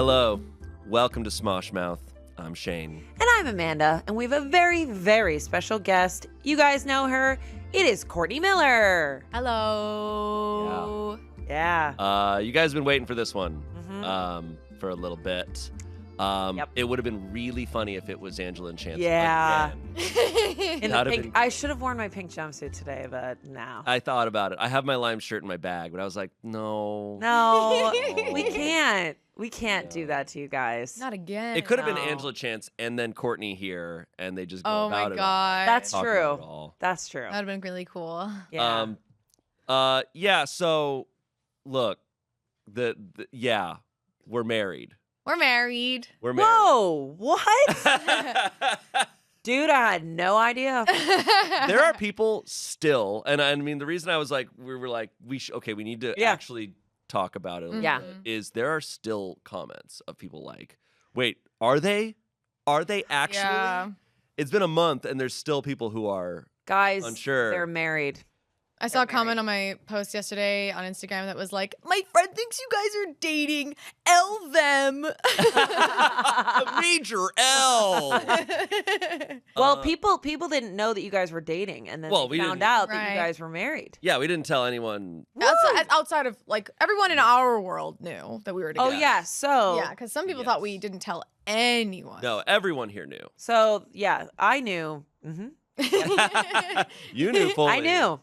Hello, welcome to Smosh Mouth. I'm Shane. And I'm Amanda, and we have a very, very special guest. You guys know her. It is Courtney Miller. Hello. Yeah. You guys have been waiting for this one Mm-hmm. for a little bit. Yep. It would have been really funny if it was Angela and Chance. Yeah. again. In the That'd have pink, been- I should have worn my pink jumpsuit today, but no. I thought about it. I have my lime shirt in my bag, but I was like, no. No, we can't. We can't do that to you guys. Not again. It could have been No. Angela, Chance, and then Courtney here, and they just go Oh about my it. god. That's Talk about true. it all. That's true. That would have been really cool. Yeah. Yeah. So, look, yeah, we're married. We're married. We're married. Whoa, what? Dude, I had no idea. There are people still, and I mean, the reason I was like, we were like, we need to Yeah. actually talk about it a little Yeah. bit, is there are still comments of people like, wait, are they actually? Yeah. It's been a month, and there's still people who are Guys, unsure. they're married. I saw a They're comment on my post yesterday on Instagram that was like, my friend thinks you guys are dating. L them. A major L. Well, people didn't know that you guys were dating, and then Well, they we found didn't- out that Right. you guys were married. Yeah, we didn't tell anyone. Outside of, like, everyone in our world knew that we were Oh together. yeah, so Yeah, because some people thought we Yes. didn't tell anyone. No, everyone here knew. so yeah, I knew. Hmm. You knew fully. I knew.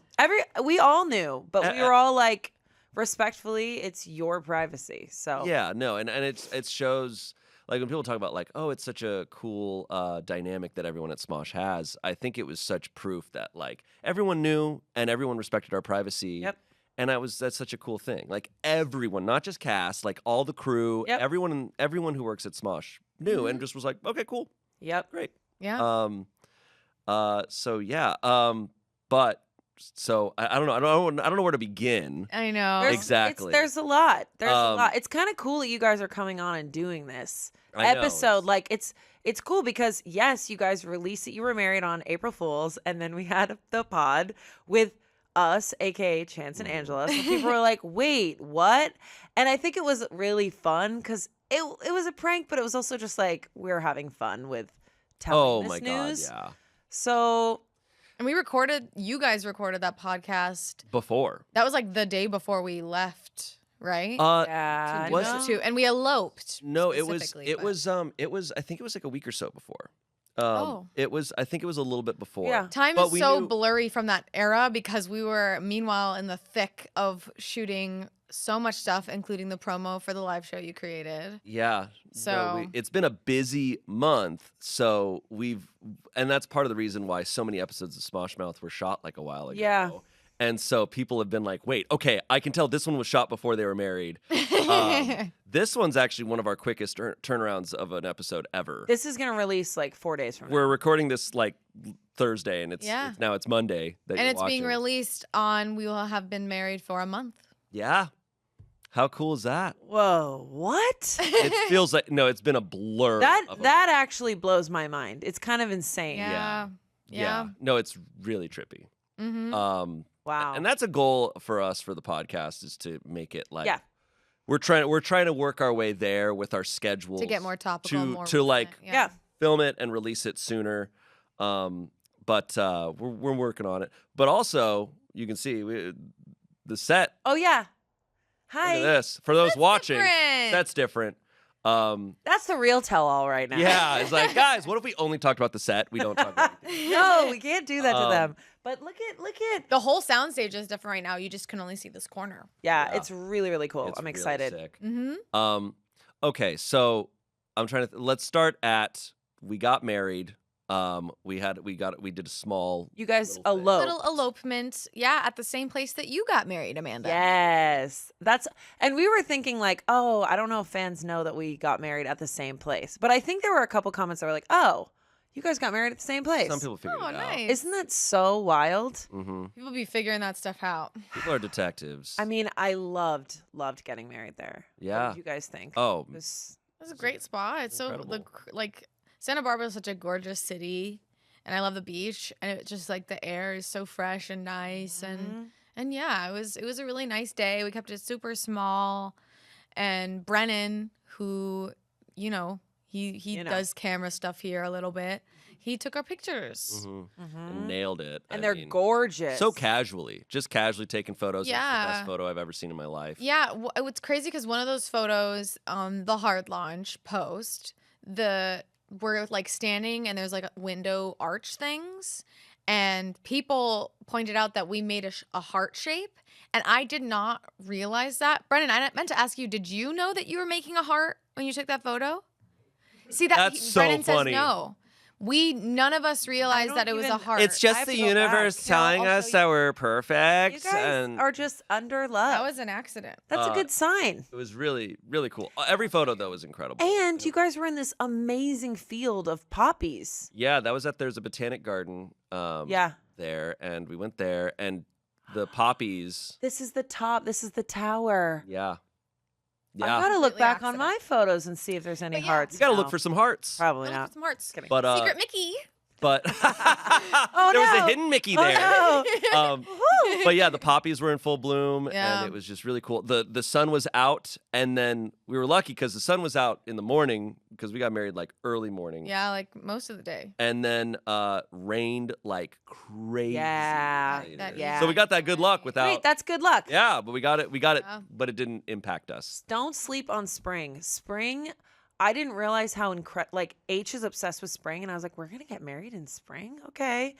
We all knew, but we were all like, respectfully, it's your privacy. So Yeah, no, and it shows, like, when people talk about like, oh, it's such a cool dynamic that everyone at Smosh has. I think it was such proof that like everyone knew and everyone respected our privacy. Yep. And that's such a cool thing. Like everyone, not just cast, like all the crew, Yep. everyone who works at Smosh knew and just was like, okay, cool, Yep. great. Yeah. So yeah. But so I don't know. I don't know where to begin. I know. Exactly. There's a lot. There's a Um, lot. It's kind of cool that you guys are coming on and doing this I know, episode. it's- Like it's cool because yes, you guys released that you were married on April Fool's, and then we had the pod with us, aka Chance and Angela. So people were like, "Wait, what?" And I think it was really fun because it was a prank, but it was also just like we were having fun with telling Oh this my news. god, yeah. So And you guys recorded that podcast. Before. That was like the day before we left, right? yeah, was no. it? And we eloped. No, it was specifically, it but- was I think it was like a week or so before. Oh. I think it was a little bit before. Yeah. Time But is we so knew- blurry from that era because we were meanwhile in the thick of shooting so much stuff, including the promo for the live show you created. Yeah. So- it's been a busy month, so and that's part of the reason why so many episodes of Smosh Mouth were shot like a while ago. Yeah. And so people have been like, wait, okay, I can tell this one was shot before they were married. This one's actually one of our quickest turnarounds of an episode ever. This is gonna release like 4 days from now. We're recording this like Thursday, and Yeah. now it's Monday. That And you're it's being watching. released on We Will Have Been Married for a Month. Yeah. How cool is that? Whoa, what? It feels like it's been a blur. That of a- that actually blows my mind. It's kind of insane. Yeah. Yeah. No, it's really trippy. Mm-hmm. Wow. And that's a goal for us for the podcast, is to make it like Yeah. we're trying to work our way there with our schedules To get more topical, to more like recent, yeah. film it and release it sooner. But we're working on it. But also, you can see the set. Oh yeah. Look Hi. at this. For those watching, different. that's different. That's the real tell-all right now. Yeah, it's like, guys, what if we only talked about the set? We don't talk about anything. No, we can't do that to Um, them. But look at. The whole soundstage is different right now. You just can only see this corner. Yeah, Yeah. it's really really cool. It's I'm really excited. sick. Mm-hmm. Okay, so I'm trying to let's start at we got married. We did a small You guys little thing. elope. Little elopement. Yeah, at the same place that you got married, Amanda. Yes. And we were thinking like, "Oh, I don't know if fans know that we got married at the same place." But I think there were a couple comments that were like, "Oh, you guys got married at the same place." Some people figured Oh, it out. nice. Isn't that so wild? hmm People be figuring that stuff out. People are detectives. I mean, I loved getting married there. Yeah. What did you guys think? Oh, It was It's a great spot. It's Incredible. like Santa Barbara is such a gorgeous city, and I love the beach, and it just like the air is so fresh and nice, and yeah, it was a really nice day. We kept it super small, and Brennan, who, you know, he does camera stuff here a little bit. He took our pictures. And nailed it. And I they're mean, gorgeous. so casually, just casually taking photos. Yeah. It's the best photo I've ever seen in my life. Yeah, it's crazy because one of those photos on the hard launch post, we're like standing and there's like window arch things, and people pointed out that we made a heart shape, and I did not realize that. Brennan, I meant to ask you, did you know that you were making a heart when you took that photo? See that That's so Brennan funny. says no. None of us realized that it was a heart. It's I just have the to go back. universe No, telling I'll us show that we're perfect. You guys and are just under love. That was an accident. That's a good sign. it was really, really cool. Every photo, though, was incredible. And you guys were in this amazing field of poppies. Yeah, that was there's a botanic garden there, and we went there, and the poppies. This is the top. This is the tower. Yeah. I gotta look Completely back on accident. my photos and see if there's any But yeah. hearts. You got to now. look for some hearts. Probably Look not. at some hearts. Kidding. But Secret Mickey. But Oh, there was no. a hidden Mickey Oh, there. no. Woo. But yeah, the poppies were in full bloom, Yeah. and it was just really cool. The sun was out, and then we were lucky because the sun was out in the morning because we got married like early morning. Yeah, like most of the day. And then rained like crazy. Yeah. later. Yeah. So we got that good luck without. Wait, that's good luck. Yeah, but we got it. Yeah. But it didn't impact us. Don't sleep on spring. Spring, I didn't realize how incredible. Like H is obsessed with spring, and I was like, "We're gonna get married in spring, okay?"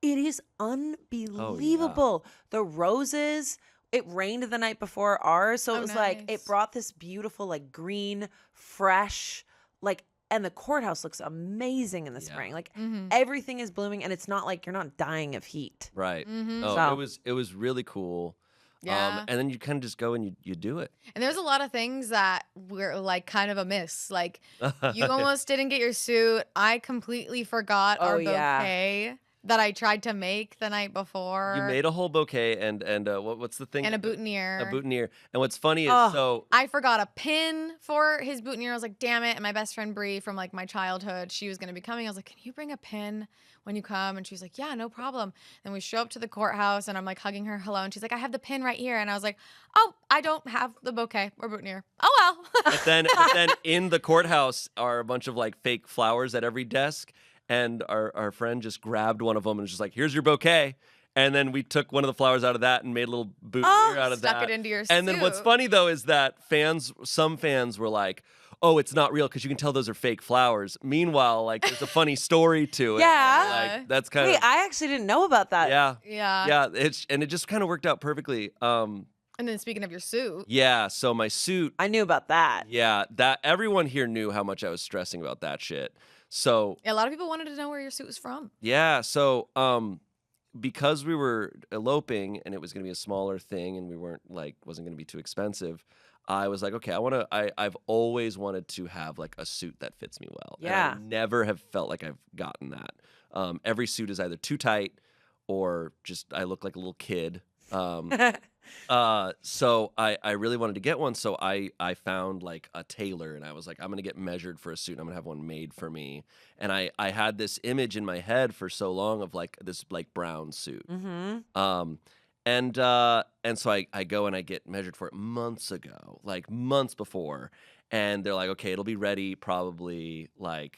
It is unbelievable. The roses. It rained the night before ours, so it Oh, was like it nice. brought this beautiful, like green, fresh, like. And the courthouse looks amazing in the Yeah. spring. Like Mm-hmm. everything is blooming, and it's not like you're not dying of heat. Right. Mm-hmm. Oh, So- it was really cool. Yeah. And then you kind of just go and you do it. And there's a lot of things that were like kind of a miss. Like you almost didn't get your suit. I completely forgot our Oh, yeah. bouquet that I tried to make the night before. You made a whole bouquet and what's the thing? and a boutonniere. A boutonniere. And what's funny is Oh. I forgot a pin for his boutonniere. I was like, damn it. And my best friend Bree from like my childhood, she was going to be coming. I was like, can you bring a pin when you come? And she was like, yeah, no problem. And we show up to the courthouse and I'm like hugging her hello. And she's like, I have the pin right here. And I was like, oh, I don't have the bouquet or boutonniere. Oh, well. but then in the courthouse are a bunch of like fake flowers at every desk. And our friend just grabbed one of them and was just like, here's your bouquet. And then we took one of the flowers out of that and made a little boutonniere out of that. Stuck it into your And then what's suit. funny though is that some fans were like, oh, it's not real because you can tell those are fake flowers. Meanwhile, like there's a funny story to it. Yeah. Like that's kind Wait, of I actually didn't know about that. yeah. Yeah. Yeah, it just kind of worked out perfectly. And then speaking of your suit, Yeah, so my suit, I knew about that. yeah, that everyone here knew how much I was stressing about that shit. So, a lot of people wanted to know where your suit was from. yeah, so because we were eloping and it was going to be a smaller thing and we wasn't going to be too expensive, I was like, okay, I've always wanted to have like a suit that fits me well. Yeah. And I never have felt like I've gotten that. Every suit is either too tight or just I look like a little kid. So I really wanted to get one. So I found like a tailor and I was like, I'm going to get measured for a suit. And I'm going to have one made for me. And I had this image in my head for so long of like this like brown suit. Mm-hmm. And so I go and I get measured for it months ago, like months before. And they're like, okay, it'll be ready probably like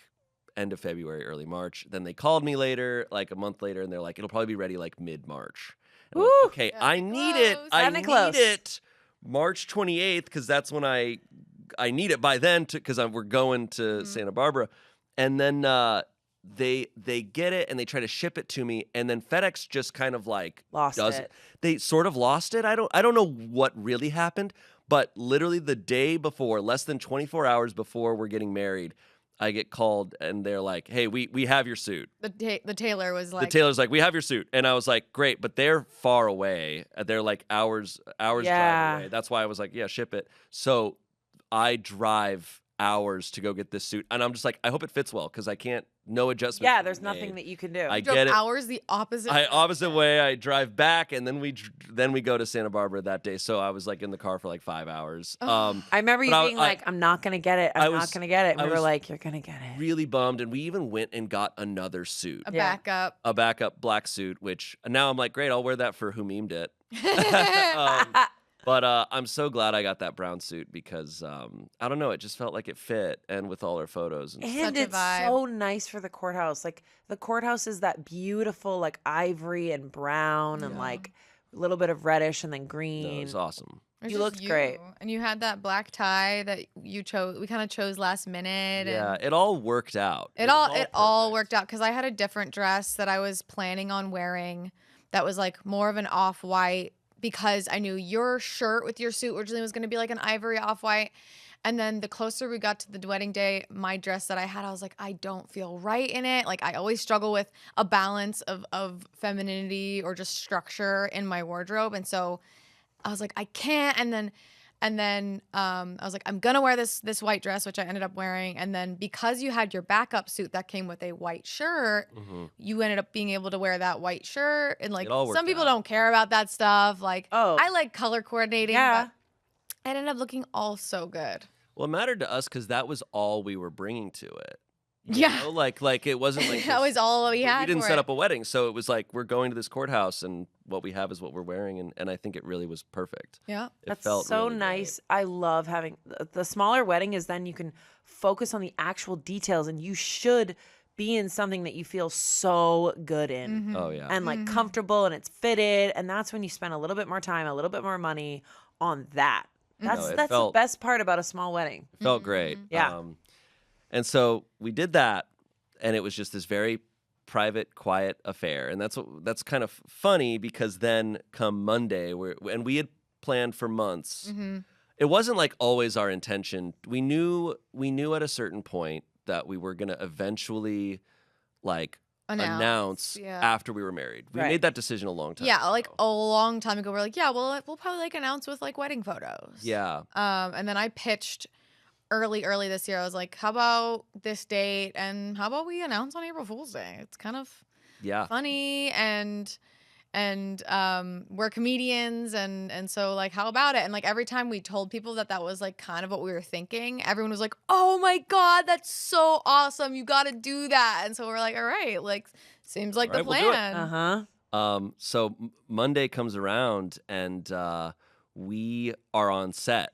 end of February, early March. Then they called me later, like a month later, and they're like, it'll probably be ready like mid-March. And I'm like, Woo! okay, Yeah, I need it. close. I Kinda need close. it March 28th because that's when I need it by then because we're going to Santa Barbara. And then they get it and they try to ship it to me, and then FedEx just kind of like Lost does it. They sort of lost it. I don't know what really happened, but literally the day before, less than 24 hours before we're getting married, I get called and they're like, "Hey, we have your suit." The tailor was like, The tailor's like, "We have your suit," and I was like, "Great," but they're far away. They're like hours Yeah. drive away. That's why I was like, "Yeah, ship it." So I drive hours to go get this suit, and I'm just like, I hope it fits well because I can't. No adjustment. Yeah, there's nothing that you can do. I drove get it. hours the opposite. Opposite way. I drive back, and then we go to Santa Barbara that day. So I was like in the car for like 5 hours. Oh. I remember you But being like, I'm not going to get it. I I'm was- not going to get it. And I we were was like, you're going to get it. really bummed, and we even went and got another suit, A Yeah. backup. a backup black suit. Which now I'm like, great, I'll wear that for who memed it. But I'm so glad I got that brown suit because I don't know, it just felt like it fit, and with all our photos and And Such a it's vibe. so nice for the courthouse. Like the courthouse is that beautiful, like ivory and brown and Yeah. like a little bit of reddish and then no, green. it was awesome. It's You just looked great. And you had that black tie that you chose. We kind of chose last minute. Yeah, And it all worked out. it was all perfect. worked out because I had a different dress that I was planning on wearing that was like more of an off-white because I knew your shirt with your suit originally was going to be like an ivory off-white. And then the closer we got to the wedding day, my dress that I had, I was like, I don't feel right in it. Like I always struggle with a balance of femininity or just structure in my wardrobe. And so I was like, I can't. And then I was like, I'm gonna wear this white dress, which I ended up wearing. And then because you had your backup suit that came with a white shirt, you ended up being able to wear that white shirt. And like It all some worked people out. don't care about that stuff. Like Oh. I like color coordinating, Yeah. but it ended up looking all so good. Well, it mattered to us because that was all we were bringing to it. You Yeah. know? Like it wasn't like That this- was all we had. We didn't for set it. up a wedding, so it was like we're going to this courthouse, and what we have is what we're wearing, and I think it really was perfect. Yeah. It That's felt so really nice. I love having the smaller wedding is then you can focus on the actual details and you should be in something that you feel so good in Mhm. Great. Oh yeah. and like comfortable and it's fitted. And that's when you spend a little bit more time, a little bit more money on that. That's it that's felt- the best part about a small wedding. It felt great. Yeah. And so we did that, and it was just this very private, quiet affair. And that's kind of funny because then come Monday, and we had planned for months. Mhm. It wasn't like always our intention. We knew at a certain point that we were gonna eventually like announce Yeah. after we were married. We Right. made that decision a long time Yeah, like ago. a long time ago, we're like, yeah, we'll probably like announce with like wedding photos. Yeah. And then I pitched early this year. I was like, how about this date and how about we announce on April Fool's Day? It's kind of Yeah. funny and we're comedians and so like how about it? And like every time we told people that was like kind of what we were thinking, everyone was like, oh my God, that's so awesome. You got to do that. And so we're like, all right, like seems like All the right, we'll do it. plan. Uh-huh. So Monday comes around and we are on set.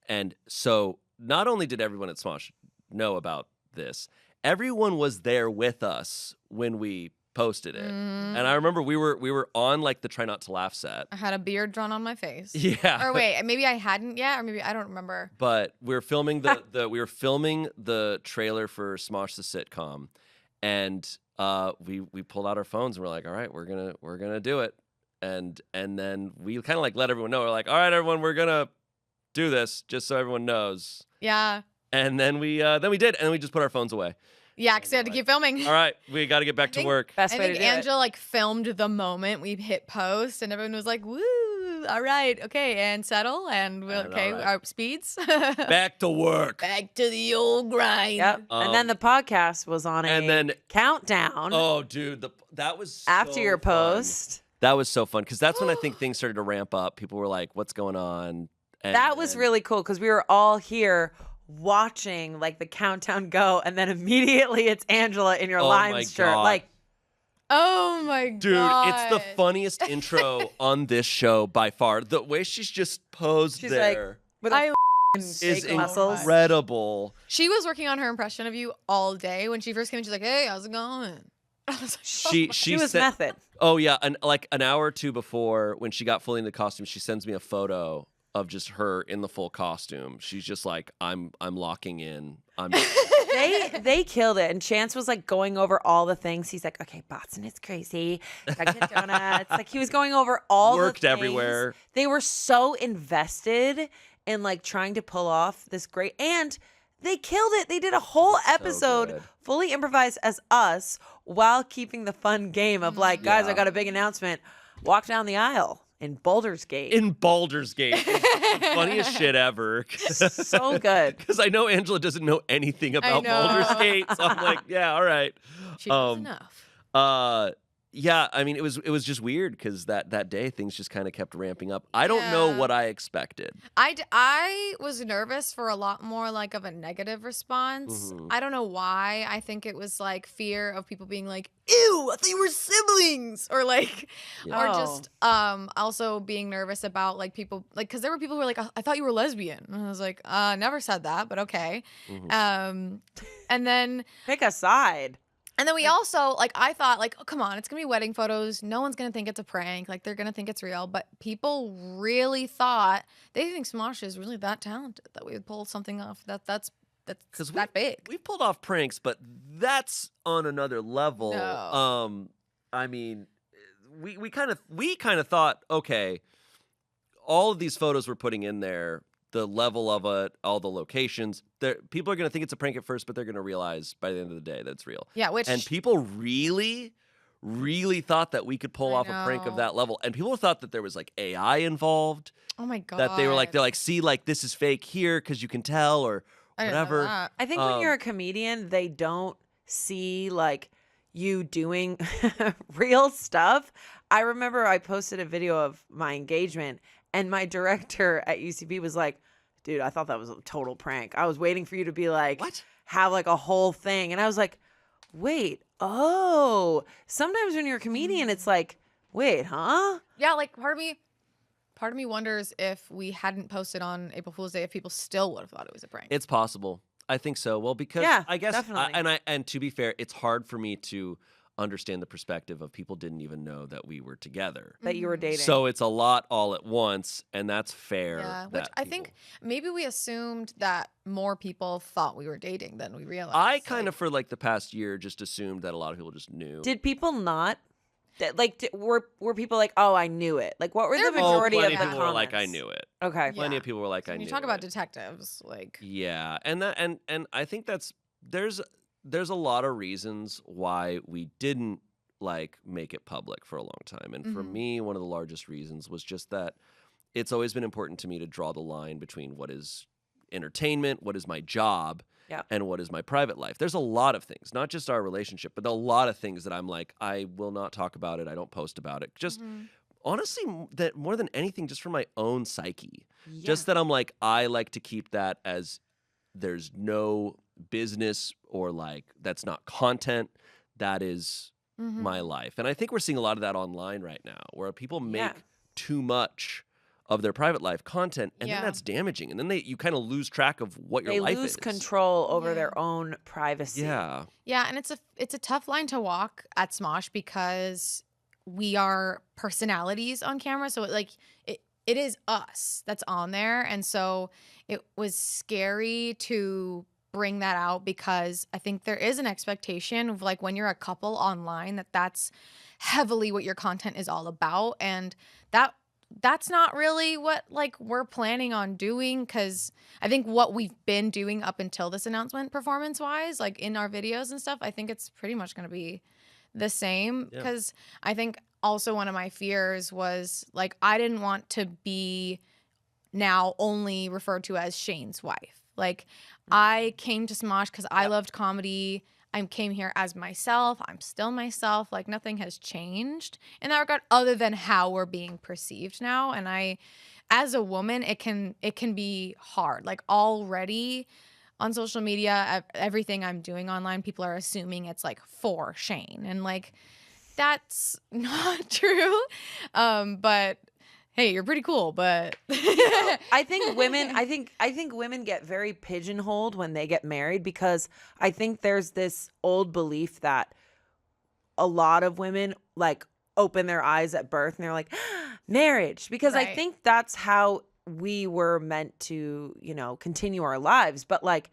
And so not only did everyone at Smosh know about this, everyone was there with us when we posted it. Mhm. And I remember we were on like the Try Not to Laugh set. I had a beard drawn on my face. Yeah. Or wait, maybe I hadn't yet, or maybe I don't remember. But we were filming we were filming the trailer for Smosh the sitcom, and we pulled out our phones and we're like, all right, we're gonna do it, and then we kind of like let everyone know. We're like, all right, everyone, we're gonna do this, just so everyone knows. Yeah. And then we did, and then we just put our phones away. Yeah, because we had to keep filming. All right, we got to get back to think- work. Best I way to think do it. Angela like filmed the moment we hit post, and everyone was like, "Woo! All right, okay, and settle, and we'll, And okay, all right. our speeds Back to work. back to the old grind." Yep. And then the podcast was on and a then countdown oh, dude, that was after so your fun. post. That was so fun because that's when I think things started to ramp up. People were like, "What's going on?" And That was then- really cool because we were all here watching like the countdown go, and then immediately it's Angela in your Oh my Limes shirt. God. Like, Oh my Dude, god, it's the funniest intro on this show by far. The way she's just posed she's like there with I her is fake muscles. incredible. She was working on her impression of you all day. When she first came in, she's like, "Hey, how's it going?" I was like, She She was sent- method. Oh yeah, like an hour or two before when she got fully in the costume, she sends me a photo of just her in the full costume. She's just like, I'm locking in. They killed it, and Chance was like going over all the things. He's like, okay, Boston is crazy. Dunkin' Donuts. Like he was going over all Worked the things. everywhere. They were so invested in like trying to pull off this great, and they killed it. They did a whole episode good. fully improvised as us while keeping the fun game of like, guys, Yeah. I got a big announcement. Walk down the aisle in Boulder's Gate. In Baldur's Gate. It's the funniest shit ever. So good. Because I know Angela doesn't know anything about know. Baldur's Gate. So I'm like, yeah, all right. she knows enough. Yeah, I mean, it was just weird because that day things just kind of kept ramping up. I don't know Yeah. what I expected. I was nervous for a lot more like of a negative response. Mhm. I don't know why. I think it was like fear of people being like, "Ew, I thought you were siblings," or like, Yeah. or Oh. just also being nervous about like people like because there were people who were like, "I thought you were lesbian," and I was like, never said that, but okay." Mhm. And then Pick a side. And then we also, like, I thought, like, oh, come on, it's going to be wedding photos. No one's going to think it's a prank. Like, they're going to think it's real. But people really thought, they think Smosh is really that talented that we would pull something off that's 'Cause that big. We've pulled off pranks, but that's on another level. No. I mean, we kind of thought, okay, all of these photos we're putting in there, the level of it, all the locations, people are going to think it's a prank at first, but they're going to realize by the end of the day that it's real. Yeah, which. And people really, really thought that we could pull I off a prank of know. that level. And people thought that there was like AI involved, Oh my God. that they're like, see, like this is fake here because you can tell or I didn't know whatever. that. I think when you're a comedian, they don't see like you doing real stuff. I remember I posted a video of my engagement and my director at UCB was like, dude, I thought that was a total prank. I was waiting for you to be like, What? have like a whole thing. And I was like, wait, sometimes when you're a comedian, it's like, wait, huh? Yeah, like, part of me wonders if we hadn't posted on April Fool's Day, if people still would have thought it was a prank. It's possible. I think so. Well, because Yeah, I guess, definitely. and to be fair, it's hard for me to understand the perspective of people didn't even know that we were together. That you were dating. So it's a lot all at once, and that's fair. Yeah, which that I think people- maybe we assumed that more people thought we were dating than we realized. I kind like- of for like the past year just assumed that a lot of people just knew. Did people not? Were people like, oh, I knew it? Like, what were There the were majority of plenty the of people were like, I comments? knew it. Okay. Plenty Yeah. of people were like, So I when knew you talk it. about detectives, like Yeah, and I think there's a lot of reasons why we didn't like make it public for a long time. And for Mhm. me, one of the largest reasons was just that it's always been important to me to draw the line between what is entertainment, what is my job, Yeah. and what is my private life. There's a lot of things, not just our relationship, but a lot of things that I'm like, I will not talk about it. I don't post about it. Just Mhm. honestly, that more than anything, just for my own psyche. Yeah. Just that I'm like, I like to keep that as there's no business or like that's not content. That is Mhm. my life. And I think we're seeing a lot of that online right now where people make Yeah. too much of their private life content and Yeah. then that's damaging. And then you kind of lose track of what your They life lose is. control over Yeah. their own privacy. Yeah. Yeah, and it's a tough line to walk at Smosh because we are personalities on camera, so it is us that's on there, and so it was scary to bring that out because I think there is an expectation of like when you're a couple online that's heavily what your content is all about, and that's not really what like we're planning on doing because I think what we've been doing up until this announcement performance wise, like in our videos and stuff, I think it's pretty much going to be the same Yeah. because I think also one of my fears was like I didn't want to be now only referred to as Shane's wife. Like I came to Smosh because I loved comedy. I came here as myself. I'm still myself. Like nothing has changed in that regard other than how we're being perceived now. And as a woman, it can be hard. Like already on social media, everything I'm doing online, people are assuming it's like for Shane. And like that's not true. But hey, you're pretty cool, but I think women get very pigeonholed when they get married because I think there's this old belief that a lot of women like open their eyes at birth and they're like marriage because I Right. think that's how we were meant to, continue our lives, but like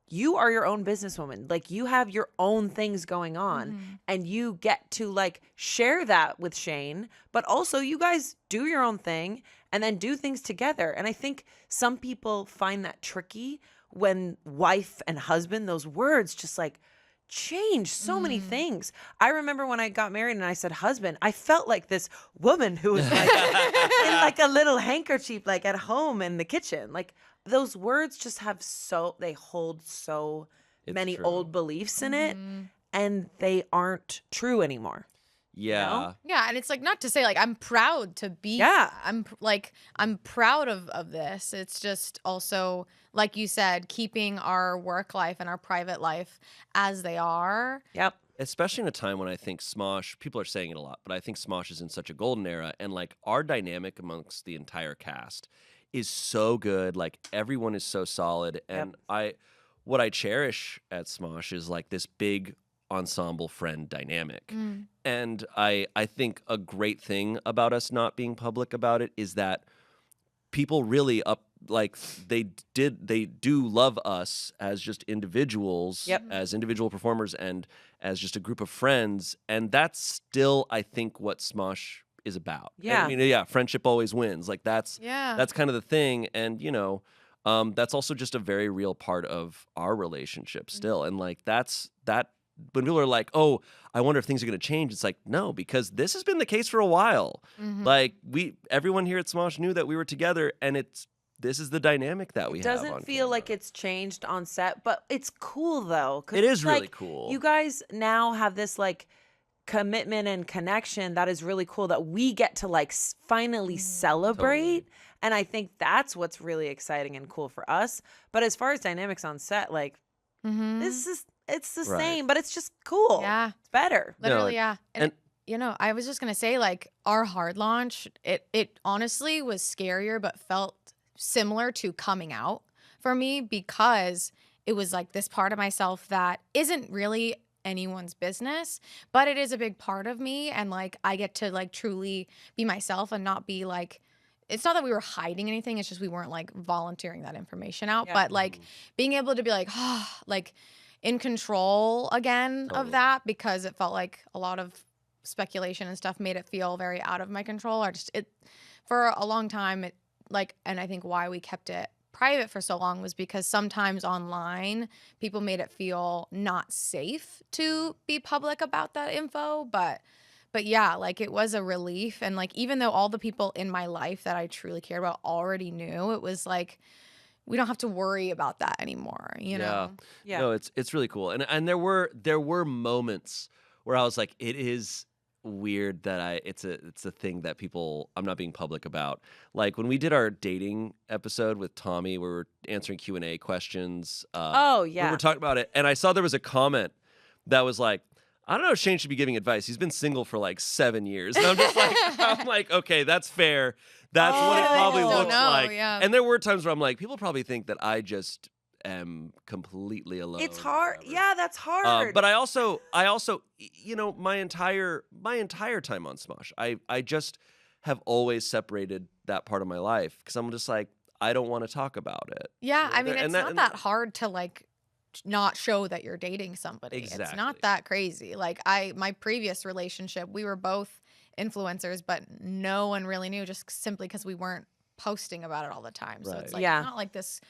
you are your own businesswoman. Like you have your own things going on Mhm. and you get to like share that with Shane, but also you guys do your own thing and then do things together. And I think some people find that tricky when wife and husband, those words just like change so many things. I remember when I got married and I said husband, I felt like this woman who was like in like a little handkerchief, like at home in the kitchen. Like those words just they hold so It's many true. old beliefs in it Mhm. and they aren't true anymore. Yeah. Yeah, and it's like not to say like I'm proud to be. Yeah. I'm proud of this. It's just also like you said, keeping our work life and our private life as they are. Yep. Especially in a time when I think Smosh, people are saying it a lot, but I think Smosh is in such a golden era, and like our dynamic amongst the entire cast is so good. Like everyone is so solid, and what I cherish at Smosh is like this big ensemble friend dynamic. And I think a great thing about us not being public about it is that people really they do love us as just individuals, Yep. as individual performers, and as just a group of friends, and that's still I think what Smosh is about. And, Yeah. I mean, friendship always wins. Like that's Yeah. kind of the thing, and that's also just a very real part of our relationship still, and like that's that. When people are like, "Oh, I wonder if things are going to change," it's like, no, because this has been the case for a while. Like everyone here at Smosh knew that we were together, and this is the dynamic that we It have. doesn't feel like it's changed on set, but it's cool though. 'Cause It is it's really like, cool. You guys now have this like commitment and connection that is really cool that we get to like finally celebrate. And I think that's what's really exciting and cool for us. But as far as dynamics on set, like it's the Right. same, but it's just cool. Yeah. It's better. Literally, like- yeah. And I was just gonna say, like, our hard launch, it honestly was scarier, but felt similar to coming out for me because it was like this part of myself that isn't really anyone's business, but it is a big part of me, and like I get to like truly be myself and not be like. It's not that we were hiding anything. It's just we weren't like volunteering that information out. Yeah. But like being able to be like, like in control again of that, because it felt like a lot of speculation and stuff made it feel very out of my control. For a long time, and I think why we kept it private for so long was because sometimes online people made it feel not safe to be public about that info. But yeah, like it was a relief. And like, even though all the people in my life that I truly cared about already knew, it was like, we don't have to worry about that anymore, you know? Yeah. No, it's really cool. And there were moments where I was like, it is weird that it's a thing that I'm not being public about. Like when we did our dating episode with Tommy, where we were answering Q&A questions. Oh, We yeah. were talking about it, and I saw there was a comment that was like, I don't know if Shane should be giving advice. He's been single for like 7 years. And I'm like, okay, that's fair. That's what it probably don't looks know, like. yeah. And there were times where I'm like, people probably think that I just am completely alone. It's or hard. whatever. Yeah, that's hard. But I also, my entire time on Smosh, I just have always separated that part of my life because I'm just like, I don't want to talk about it. Yeah, You know, I mean, and it's not that hard to like not show that you're dating somebody. It's Exactly. not that crazy. Like my previous relationship, we were both influencers, but no one really knew just simply because we weren't posting about it all the time. So Right. it's like Yeah. it's not like this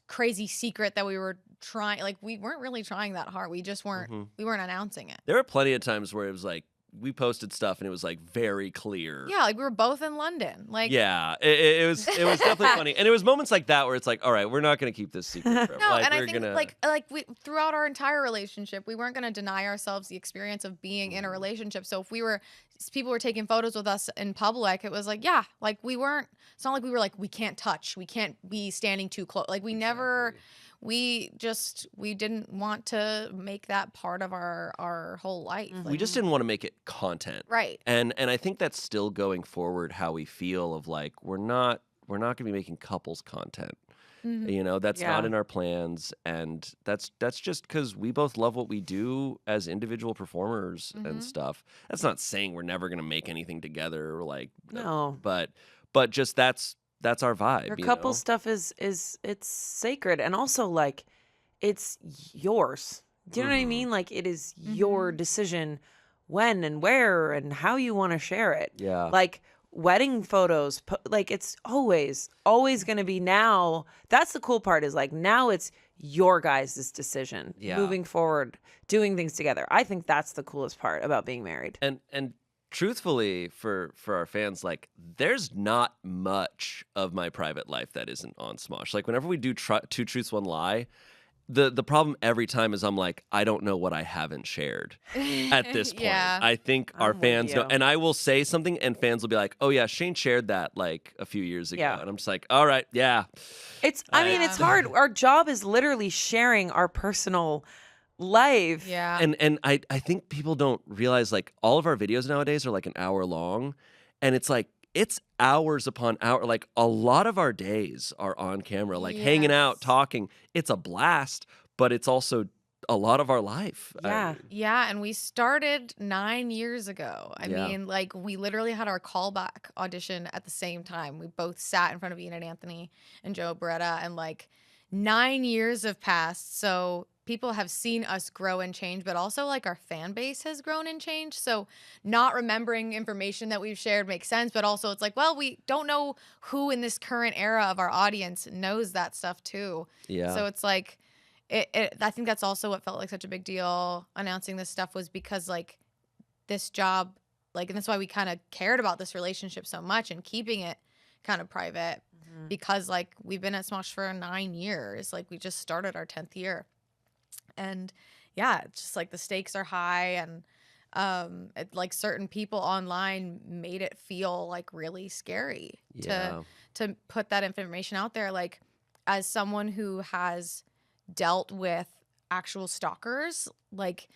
crazy secret that we were trying. Like we weren't really trying that hard. We just weren't. We weren't announcing it. There were plenty of times where it was like we posted stuff and it was like very clear. Yeah, like we were both in London. Like Yeah, it was definitely funny, and it was moments like that where it's like, all right, we're not gonna keep this secret forever. No, like, and I we're think gonna... like we throughout our entire relationship, we weren't going to deny ourselves the experience of being in a relationship. So if people were taking photos with us in public, it was like, yeah, like we weren't. It's not like we were like we can't touch, we can't be standing too close. Like we never. We didn't want to make that part of our whole life. we just didn't want to make it content, Right. And I think that's still going forward how we feel of like we're not gonna be making couples content. You know, that's not Yeah. in our plans, and that's just because we both love what we do as individual performers and stuff. That's not saying we're never gonna make anything together, or like No. but just that's our vibe. Your you couple know? stuff is it's sacred, and also like it's yours. Do you know what I mean? Like it is your decision when and where and how you want to share it. Yeah. Like wedding photos, like it's always going to be now. That's the cool part is like now it's your guys' decision Yeah. moving forward, doing things together. I think that's the coolest part about being married. And truthfully, for our fans, like there's not much of my private life that isn't on Smosh. Like whenever we do Two Truths One Lie, the problem every time is I'm like, I don't know what I haven't shared at this point. Yeah. I think our I'm with fans know, you. and I will say something, and fans will be like, "Oh yeah, Shane shared that like a few years ago," Yeah. and I'm just like, "All right, yeah." I mean, it's hard. Our job is literally sharing our personal life. Yeah. And I think people don't realize like all of our videos nowadays are like an hour long, and it's like it's hours upon hour. Like a lot of our days are on camera, like hanging out, Yes. talking. It's a blast, but it's also a lot of our life. Yeah. Yeah, and we started 9 years ago. I Yeah. mean, like we literally had our callback audition at the same time. We both sat in front of Ian and Anthony and Joe Beretta, and like 9 years have passed. So people have seen us grow and change, but also like our fan base has grown and changed. So not remembering information that we've shared makes sense, but also it's like, well, we don't know who in this current era of our audience knows that stuff too. Yeah. So it's like I think that's also what felt like such a big deal announcing this stuff, was because like this job, like, and that's why we kind of cared about this relationship so much and keeping it kind of private, because like we've been at Smosh for 9 years. Like we just started our 10th year. And yeah, it's just like the stakes are high, and like certain people online made it feel like really scary Yeah. to put that information out there. Like as someone who has dealt with actual stalkers, like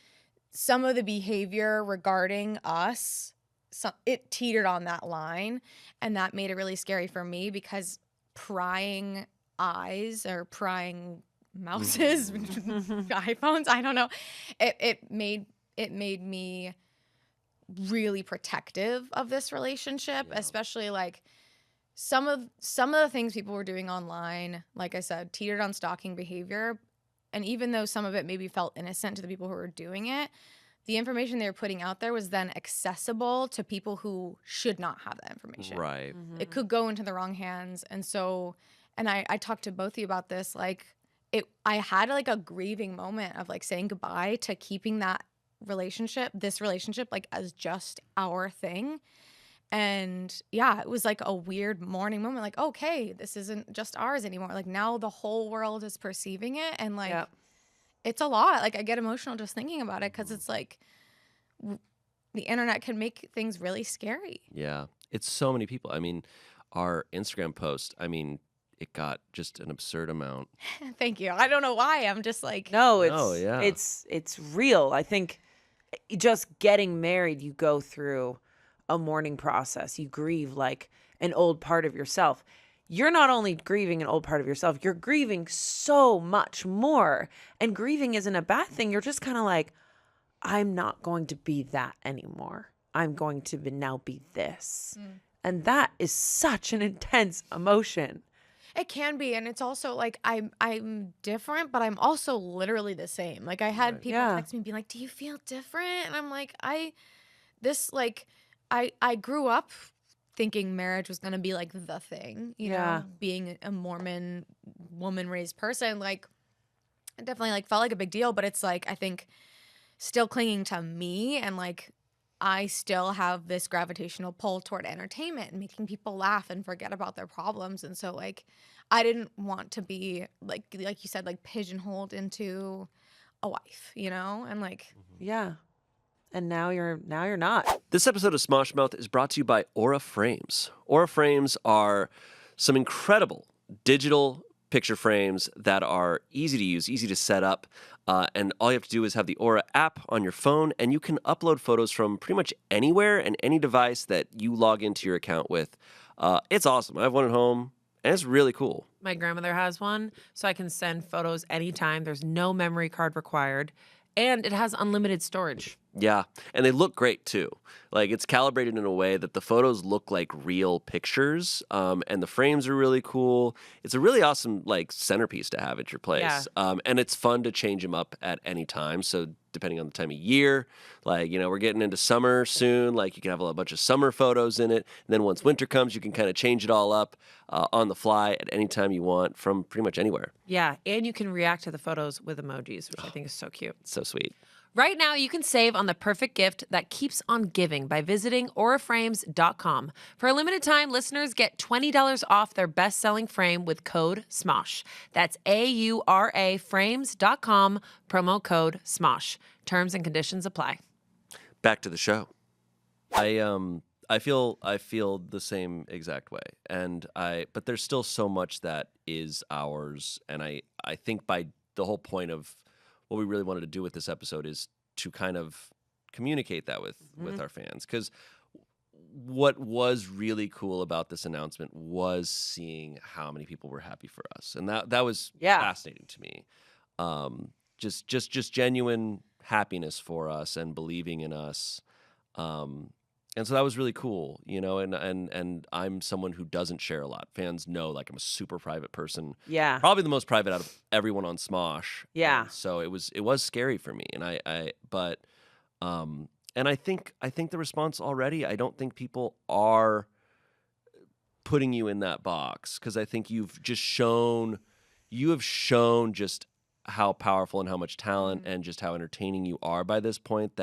some of the behavior regarding us, it teetered on that line, and that made it really scary for me, because prying eyes or prying mouses, iPhones, I don't know, it made me really protective of this relationship, especially like some of the things people were doing online, like I said, teetered on stalking behavior. And even though some of it maybe felt innocent to the people who were doing it, the information they were putting out there was then accessible to people who should not have that information. Right. It could go into the wrong hands. And so, and I talked to both of you about this, like I had like a grieving moment of like saying goodbye to keeping this relationship like as just our thing. And yeah, it was like a weird mourning moment, like, okay, this isn't just ours anymore. Like now the whole world is perceiving it, and like it's a lot. Like I get emotional just thinking about it, because it's like the internet can make things really scary. Yeah. It's so many people. I mean, our Instagram post, I mean, it got just an absurd amount. Thank you. I don't know why. I'm just like, No, yeah. it's real. I think just getting married, you go through a mourning process. You grieve like an old part of yourself. You're not only grieving an old part of yourself, you're grieving so much more. And grieving isn't a bad thing. You're just kind of like, I'm not going to be that anymore. I'm going to now be this. And that is such an intense emotion. it can be, and it's also like I'm different, but I'm also literally the same. Like I had people Yeah. text me and be like, "Do you feel different?" And I'm like, I grew up thinking marriage was gonna be like the thing, you Yeah. know, being a Mormon woman raised person, like it definitely like felt like a big deal, but it's like I think still clinging to me, and like I still have this gravitational pull toward entertainment and making people laugh and forget about their problems. And so like I didn't want to be like you said, like pigeonholed into a wife, you know? And like Yeah. And now you're not. This episode of Smosh Mouth is brought to you by Aura Frames. Aura Frames are some incredible digital picture frames that are easy to use, easy to set up, and all you have to do is have the Aura app on your phone, and you can upload photos from pretty much anywhere and any device that you log into your account with. It's awesome. I have one at home, and it's really cool. My grandmother has one, so I can send photos anytime. There's no memory card required, and it has unlimited storage. Yeah, and they look great too. Like it's calibrated in a way that the photos look like real pictures, and the frames are really cool. It's a really awesome like centerpiece to have at your place, Yeah. and it's fun to change them up at any time. So depending on the time of year. Like, we're getting into summer soon. Like, you can have a bunch of summer photos in it. And then once winter comes, you can kind of change it all up on the fly at any time you want from pretty much anywhere. Yeah, and you can react to the photos with emojis, which I think is so cute. So sweet. Right now, you can save on the perfect gift that keeps on giving by visiting auraframes.com. For a limited time, listeners get $20 off their best-selling frame with code SMOSH. That's AURA frames.com, promo code SMOSH. Terms and conditions apply. Back to the show. I feel the same exact way, but there's still so much that is ours, and I think by the whole point of what we really wanted to do with this episode is to kind of communicate that with our fans, because what was really cool about this announcement was seeing how many people were happy for us, and that was fascinating to me. Just genuine happiness for us and believing in us. And so that was really cool, and I'm someone who doesn't share a lot. Fans know, like, I'm a super private person. Yeah. Probably the most private out of everyone on Smosh. Yeah. And so it was scary for me. And I think the response already, I don't think people are putting you in that box, because I think you have shown just how powerful and how much talent and just how entertaining you are by this point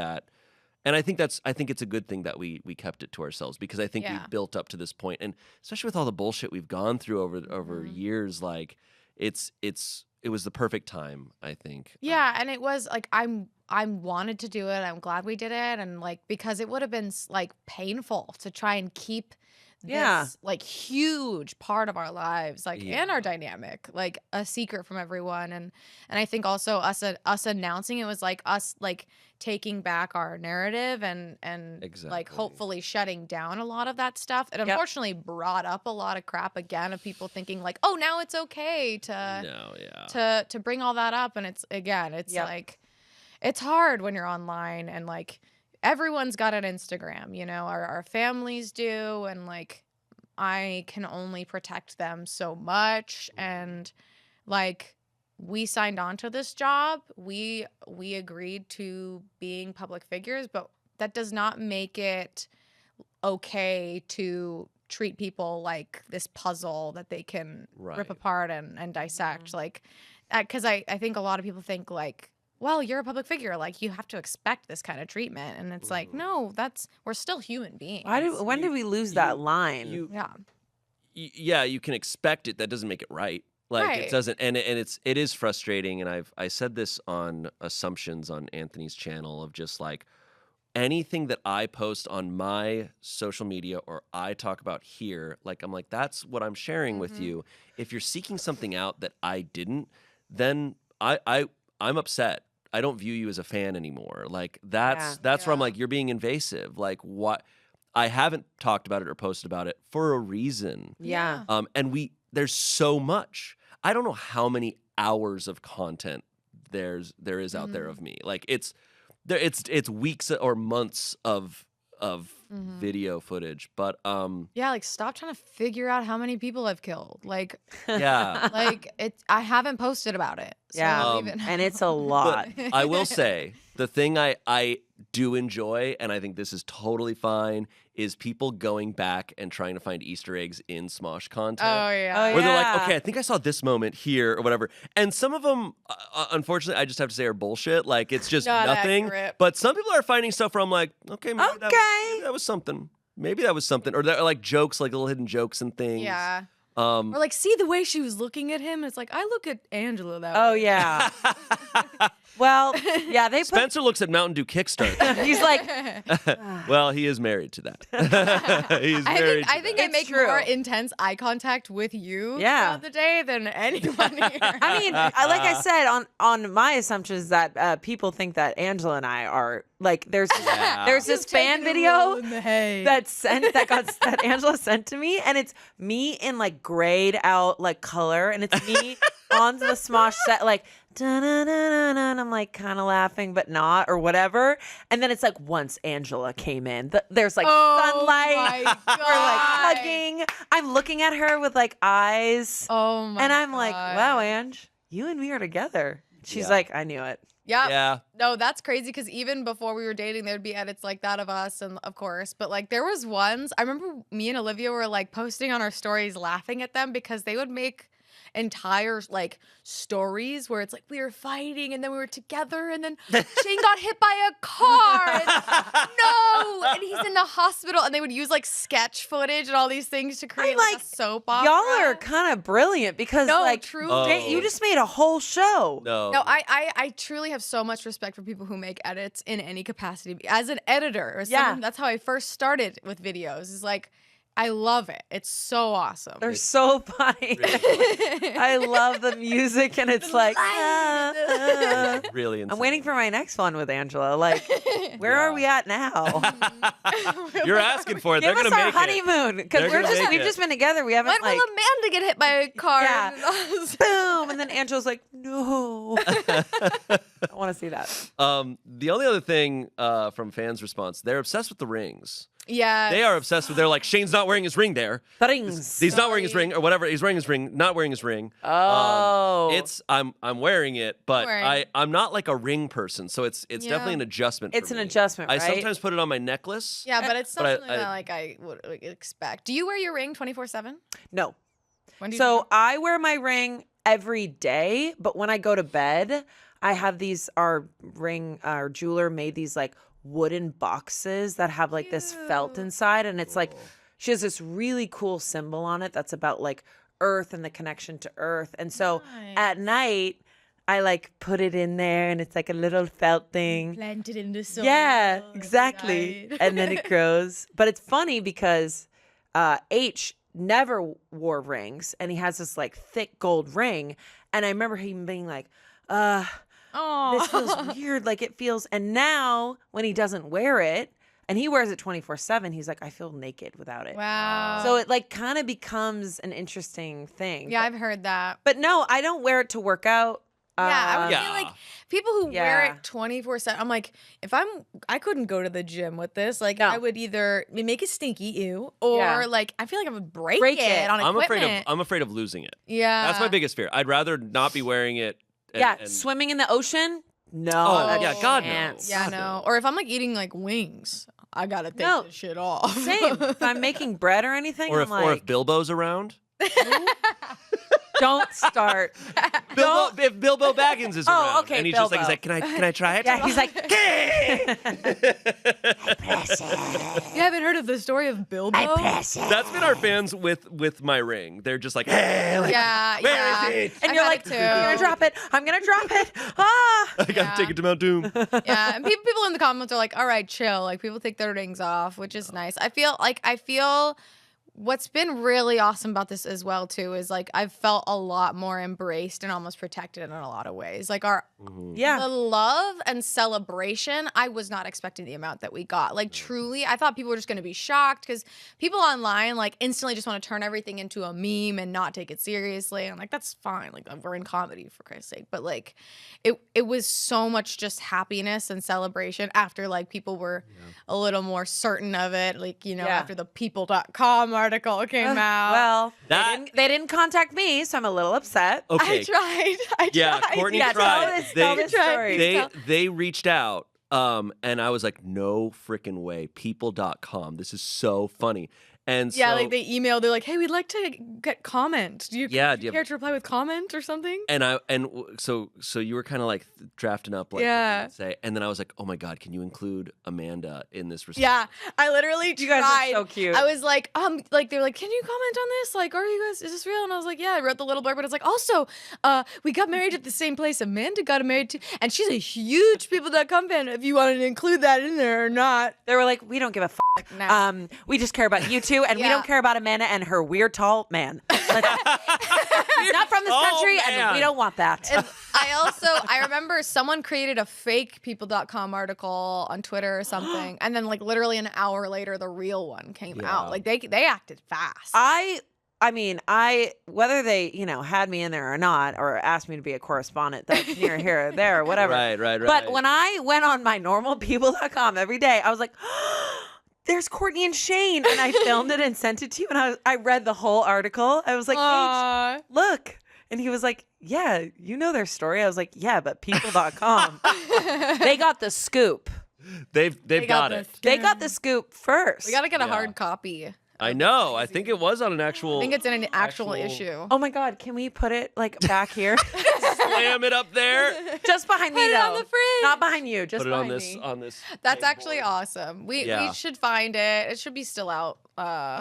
and I think it's a good thing that we kept it to ourselves, because I think we've built up to this point, and especially with all the bullshit we've gone through over years, like it was the perfect time, I think. Yeah, and it was like I wanted to do it. I'm glad we did it, and like because it would have been like painful to try and keep this like huge part of our lives, like and our dynamic, like a secret from everyone. And I think also us announcing it was like us like taking back our narrative and like hopefully shutting down a lot of that stuff. It unfortunately brought up a lot of crap again of people thinking like, oh, now it's okay to bring all that up. And it's like it's hard when you're online and like everyone's got an Instagram, our families do, and like I can only protect them so much. And like we signed on to this job, we agreed to being public figures, but that does not make it okay to treat people like this puzzle that they can rip apart and dissect. Like, because I think a lot of people think like, well, you're a public figure, like you have to expect this kind of treatment, and it's like, no, we're still human beings. When did we lose that line? You can expect it. That doesn't make it right. Like it doesn't, and it is frustrating. And I said this on Assumptions on Anthony's channel of just like anything that I post on my social media or I talk about here, like I'm like, that's what I'm sharing with you. If you're seeking something out that I didn't, then I'm upset. I don't view you as a fan anymore. Like that's where I'm like, you're being invasive. Like what? I haven't talked about it or posted about it for a reason. Yeah. And there's so much. I don't know how many hours of content there is out there of me. Like it's weeks or months of video footage, but like stop trying to figure out how many people I've killed. Like like I haven't posted about it. So and it's a lot. But I will say the thing I do enjoy, and I think this is totally fine, is people going back and trying to find Easter eggs in Smosh content. Oh yeah. Where they're like, okay, I think I saw this moment here or whatever. And some of them, unfortunately, I just have to say are bullshit. Like it's just nothing. Accurate. But some people are finding stuff where I'm like, okay, maybe that was something. Maybe that was something. Or they're like jokes, like little hidden jokes and things. Yeah. Or like, see the way she was looking at him. It's like, I look at Angela that way. Oh yeah. Well, yeah, Spencer looks at Mountain Dew Kickstarter. He's like, well, he is married to that. He's married. I think I make more intense eye contact with you throughout the day than anyone here. I mean, like I said, on my assumptions that people think that Angela and I are like, there's this fan video that Angela sent to me, and it's me in like grayed out like color, and it's me on the Smosh set like. And I'm like kind of laughing, but not, or whatever. And then it's like once Angela came in, there's like sunlight. We're like hugging. I'm looking at her with like eyes. Oh my! And I'm like, wow, Ange, you and me are together. She's like, I knew it. Yep. Yeah. No, that's crazy because even before we were dating, there'd be edits like that of us, and of course, but like there was ones. I remember me and Olivia were like posting on our stories, laughing at them because they would make entire like stories where it's like we were fighting and then we were together and then Shane got hit by a car and he's in the hospital, and they would use like sketch footage and all these things to create like a soap opera. Y'all are kind of brilliant because truly. you just made a whole show. No. No, I truly have so much respect for people who make edits in any capacity. As an editor, or someone, that's how I first started with videos. Is like, I love it. It's so awesome. They're so funny. I love the music, and it's like, Really insane. I'm waiting for my next one with Angela. Like, where are we at now? You're asking for it. Give They're us gonna our make it. honeymoon because They're gonna make we've it. just been together. We haven't When will Amanda get hit by a car? Yeah. Boom, and then Angela's like, no. I want to see that. The only other thing from fans' response, they're obsessed with the rings. Yeah. They are obsessed with. They're like, Shane's not wearing his ring there. The rings. He's not wearing his ring or whatever. He's wearing his ring, not wearing his ring. Oh. I'm wearing it, but Wearing. I'm not like a ring person, so it's definitely an adjustment. It's for an me. adjustment, I right? sometimes put it on my necklace. Yeah, but it's not But I- something that like I would expect. Do you wear your ring 24/7? No. When do you So I wear my ring every day, but when I go to bed, I have these, our jeweler made these like wooden boxes that have like this felt inside, and it's like she has this really cool symbol on it that's about like earth and the connection to earth. And so at night I like put it in there, and it's like a little felt thing. planted in the soil? Yeah, exactly. And then it grows. But it's funny because H never wore rings, and he has this like thick gold ring. And I remember him being like, this feels weird. Like it feels. And now when he doesn't wear it, and he wears it 24/7, he's like, I feel naked without it. Wow. So it like kind of becomes an interesting thing. yeah, I've heard that. But no, I don't wear it to work out. Yeah, I would Yeah. feel like people who wear Yeah. it 24/7. I'm like, I couldn't go to the gym with this. Like, No. I would either make it stinky, ew, or Yeah. like I feel like I would break Break it it. on equipment. I'm afraid of losing it. Yeah, That's my biggest fear. I'd rather not be wearing it. And, Swimming in the ocean? No. Oh, yeah, God can't. knows. Yeah, God no. knows. Or if I'm like eating like wings, I gotta take No. this shit off. Same. If I'm making bread or anything, Or I'm if like, Bilbo's around. don't start. If Bilbo Baggins is Oh, around, okay, and he's just like, Bilbo. can I try it? Yeah, he's like, You haven't heard of the story of Bilbo? That's been our fans with my ring. They're just like, hey, like, Yeah, where yeah. is it? and I've you're had like, it too. I'm gonna drop it. I'm gonna drop it. Ah. I gotta take it to Mount Doom. Yeah, and people in the comments are like, all right, chill. Like people take their rings off, which is nice. I feel what's been really awesome about this as well too is like I've felt a lot more embraced and almost protected in a lot of ways. Like Yeah. the love and celebration, I was not expecting the amount that we got. Like truly, I thought people were just going to be shocked because people online like instantly just want to turn everything into a meme and not take it seriously. And like that's fine. Like we're in comedy for Christ's sake. But like it was so much just happiness and celebration after like people were a little more certain of it. Like, you know, Yeah. after the people.com article came out. Well, That- they didn't contact me, so I'm a little upset. Okay. I tried. Yeah, Courtney Yeah, tried. tell this story. They reached out, and I was like, no freaking way. People.com. This is so funny. And Yeah, so, like they emailed. They're like, "Hey, we'd like to get comment. Do you Yeah, do you care to reply with comment or something?" so you were kind of like drafting up like Yeah. what you'd say, and then I was like, oh my god, can you include Amanda in this response? Yeah, I literally You guys are tried. so cute. I was like they were like, "Can you comment on this? Like, are you guys? Is this real?" And I was like, "Yeah." I wrote the little blurb, but it's like, also, we got married at the same place Amanda got married to, and she's a huge People.com fan. If you wanted to include that in there or not, They were like, we don't give a no. we just care about you two, and we Yeah. don't care about Amanda and her weird tall man. He's not from this tall country, and man. we don't want that. And I remember someone created a fake People.com article on Twitter or something, and then like literally an hour later, the real one came Yeah. out. Like they acted fast. I mean, whether they, had me in there or not, or asked me to be a correspondent, that's near here or there or whatever. Right. But when I went on my normal people.com every day, I was like, there's Courtney and Shane. And I filmed it and sent it to you. And I read the whole article. I was like, H, look. And he was like, yeah, you know their story. I was like, yeah, but people.com. They got the scoop. They've got it. They got the scoop first. We gotta get a Yeah. hard copy. I know. I think it was on an actual. I think it's in an actual issue. Oh my God, can we put it like back here? Slam it up there. Just behind me, Put it though. on the fridge. Not behind you, just Put it on behind this. me. On this. That's table. actually awesome. We should find it. It should be still out.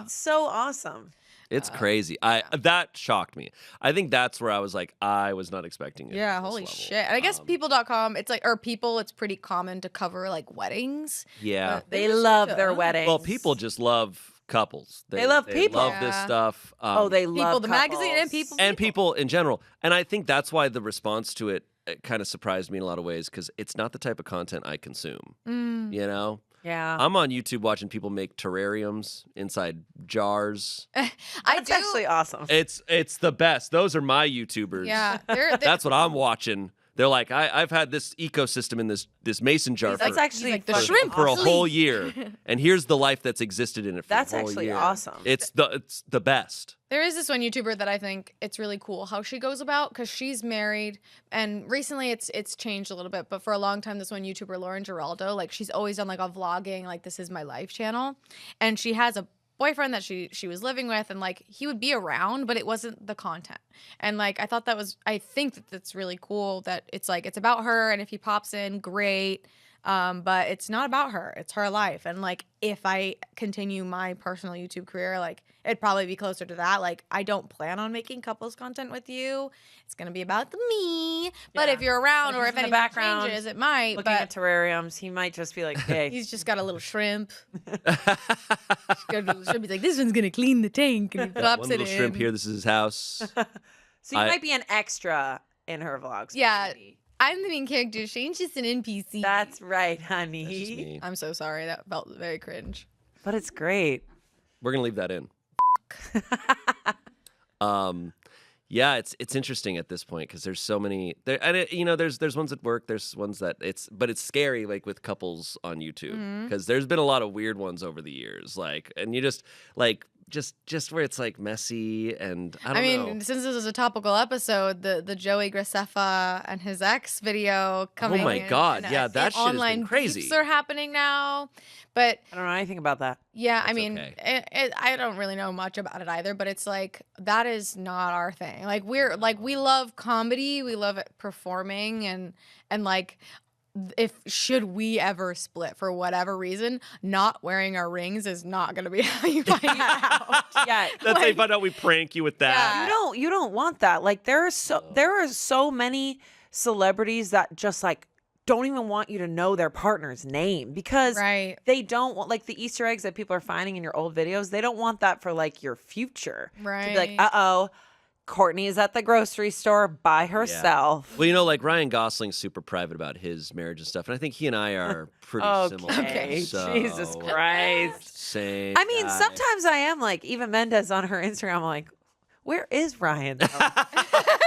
So awesome. It's crazy. That shocked me. I think that's where I was like, I was not expecting it. Yeah, at this holy level. shit. And I guess people.com, it's like, or people, it's pretty common to cover like weddings. Yeah. But They just love to- their weddings. Well, people just love couples. They love people. Love this Yeah. stuff. They People, love the magazine, and couples. people. people in general. And I think that's why the response to it kind of surprised me in a lot of ways because it's not the type of content I consume. Mm. You know, Yeah. I'm on YouTube watching people make terrariums inside jars. I That's do. actually awesome. It's the best. Those are my YouTubers. Yeah. That's what I'm watching. They're like, I've had this ecosystem in this mason jar That's for, actually like the fucking shrimp for a awesome. whole year, and here's the life that's existed in it. For That's a whole actually year. awesome. It's the best. There is this one YouTuber that I think it's really cool how she goes about because she's married and recently it's changed a little bit, but for a long time this one YouTuber Lauren Giraldo, like she's always done like a vlogging like this is my life channel, and she has a boyfriend that she was living with, and like he would be around but it wasn't the content, and like I think that that's really cool that it's like it's about her, and if he pops in great, but it's not about her, it's her life, and like if I continue my personal YouTube career, like it'd probably be closer to that. Like I don't plan on making couples content with you, it's gonna be about me, but Yeah. if you're around But or he's if in the anything background, changes it might, Looking but at terrariums, he might just be like, hey. he's just got a little shrimp. Should be like, this one's gonna clean the tank, and he plops One it little in. shrimp here. This is his house. So you might be an extra in her vlogs. Yeah. maybe. I'm the main character. Shane's just an NPC. That's right, That's just honey. me. I'm so sorry. That felt very cringe. But it's great. We're gonna leave that in. Yeah, it's interesting at this point because there's so many there, and there's ones that work, there's ones that but it's scary like with couples on YouTube because there's been a lot of weird ones over the years, like, and you just like just where it's like messy, and I don't know. Since this is a topical episode, the Joey Graceffa and his ex video coming. my in, God, and yeah, that shit has been online crazy. beefs are happening now, but I don't know anything about that. yeah, I That's mean, okay. I don't really know much about it either, but it's like that is not our thing. Like we love comedy, we love performing, and like should we ever split for whatever reason, not wearing our rings is not going to be how you find out. Yeah. That's how you find out we prank you with that. Yeah. You don't want that. Like there are so many celebrities that just like don't even want you to know their partner's name because Right. they don't want, like, the Easter eggs that people are finding in your old videos. They don't want that for like your future. To be like, Right. Courtney is at the grocery store by herself. Well, like Ryan Gosling's super private about his marriage and stuff, and I think he and I are pretty similar. Okay, So, Jesus Christ. Same. I mean, guy. sometimes I am like, even Mendez on her Instagram, I'm like, where is Ryan? though?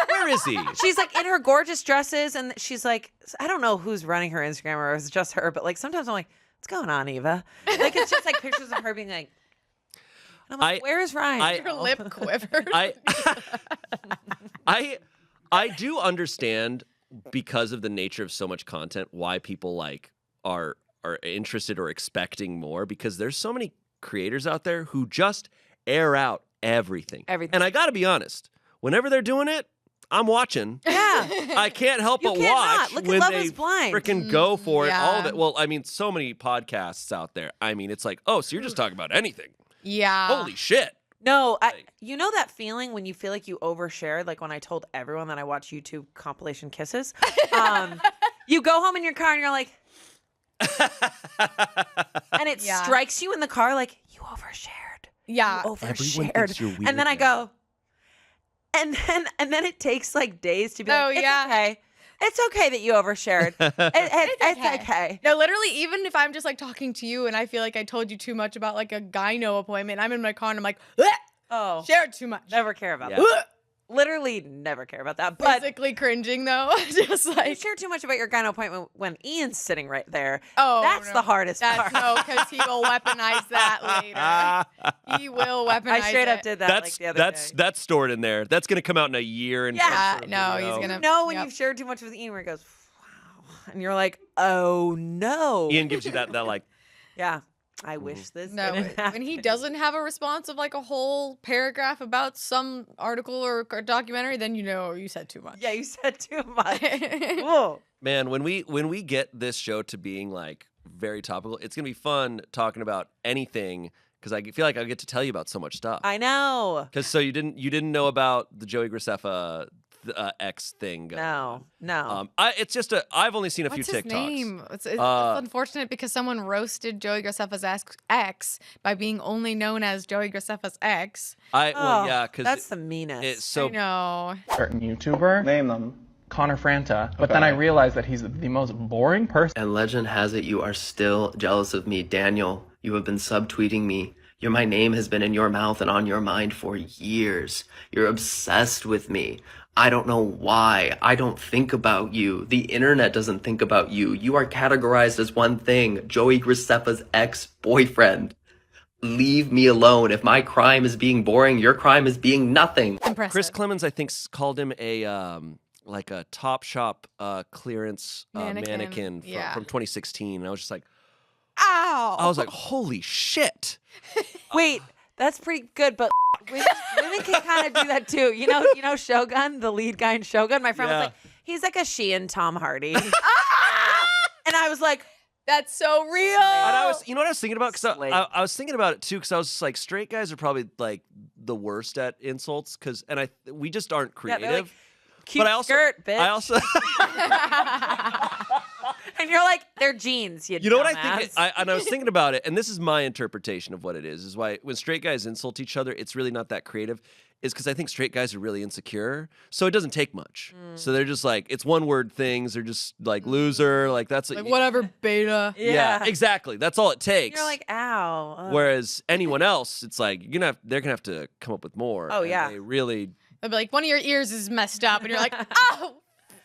Where is he? She's like in her gorgeous dresses, and she's like, I don't know who's running her Instagram or if it's just her, but like sometimes I'm like, what's going on, Eva? Like it's just like pictures of her being like, and I'm like, where is Ryan? Her lip quivered. I do understand because of the nature of so much content why people like are interested or expecting more, because there's so many creators out there who just air out everything. Everything. And I got to be honest, whenever they're doing it, I'm watching. Yeah. I can't help You but can't watch not. Look at when Love they is Blind. freaking go for it. All of yeah. it. Well, I mean, so many podcasts out there. I mean, it's like, oh, so you're just talking about anything. Yeah. Holy shit. No, you know that feeling when you feel like you overshared, like when I told everyone that I watch YouTube compilation kisses. You go home in your car and you're like, and it Yeah. strikes you in the car like, you overshared. Yeah. You Everyone overshared. thinks you're weird And then I now. go, and then it takes like days to be like, Oh, it's yeah. okay. It's okay that you overshared. It's okay. No, literally, even if I'm just like talking to you and I feel like I told you too much about like a gyno appointment, I'm in my car and I'm like, Oh, shared too much. never care about Yeah. that. Literally never care about that. But Physically cringing though. Just you like, share too much about your gyno appointment when Ian's sitting right there. oh, That's no. the hardest That's part. no, because he will weaponize that later. He will weaponize I straight up it. did that like the other day. that's stored in there. That's gonna come out in a year and Yeah. some sort of No, video. he's gonna. You know when Yep. you've shared too much with Ian where he goes, wow. and you're like, oh no. Ian gives you that like. Yeah. I wish this No, didn't when he doesn't have a response of like a whole paragraph about some article or documentary, then you know you said too much. Yeah, you said too much. Whoa. Man, when we get this show to being like very topical, it's gonna be fun talking about anything because I feel like I get to tell you about so much stuff. I know. Because so you didn't know about the Joey Graceffa X thing. No. It's just I've only seen a What's few his TikToks. name? It's unfortunate because someone roasted Joey Graceffa's ex by being only known as Joey Graceffa's ex. Because that's the meanest. it's so I know. Certain YouTuber. Name them. Connor Franta. But then I realized that he's the most boring person. And legend has it you are still jealous of me. Daniel, you have been subtweeting me. My name has been in your mouth and on your mind for years. You're obsessed with me. I don't know why. I don't think about you. The internet doesn't think about you. You are categorized as one thing, Joey Graceffa's ex-boyfriend. Leave me alone. If my crime is being boring, your crime is being nothing. Impressive. Chris Clemens, I think, called him a like a Topshop clearance mannequin from 2016. And I was just like, Ow! I was like, holy shit. Wait, that's pretty good, but women can kind of do that too. You know Shogun, the lead guy in Shogun? My friend was like, he's like a Sheehan Tom Hardy. And I was like, that's so real. And you know what I was thinking about? Because Slay. I was thinking about it too, because I was just like, straight guys are probably like the worst at insults, we just aren't yeah, creative. they're like, cute but I also, skirt, bitch. I also, and you're like, they're jeans, you know what I dumbass. think? And I was thinking about it, and this is my interpretation of what it is why when straight guys insult each other, it's really not that creative. Is because I think straight guys are really insecure, so it doesn't take much. So they're just like, it's one word things. They're just like loser, like that's Like whatever, beta. yeah, exactly. That's all it takes. You're like, ow. Ugh. Whereas anyone else, it's like they're gonna have to come up with more. Oh, and yeah. they really. They'll be like, one of your ears is messed up, and you're like, oh,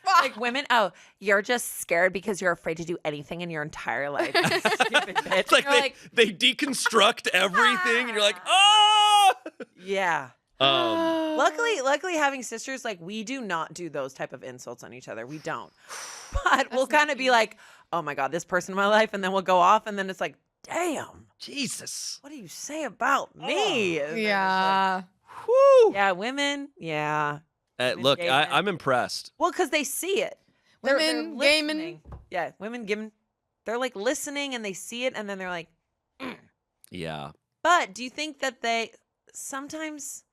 fuck. Like women, oh, you're just scared because you're afraid to do anything in your entire life. Stupid bitch. It's like You're they deconstruct everything, and you're like, oh. yeah. Luckily, having sisters, like we do not do those type of insults on each other. We don't. But we'll kind of be like, oh my God, this person in my life, and then we'll go off, and then it's like, damn, Jesus. what do you say about me? And then it's Yeah. like, Woo. yeah, women, yeah. Look, gay men. I'm impressed. Well, because they see it. Women gaming. listening. Yeah, women giving. They're like listening, and they see it, and then they're like, Yeah. but do you think that they sometimes?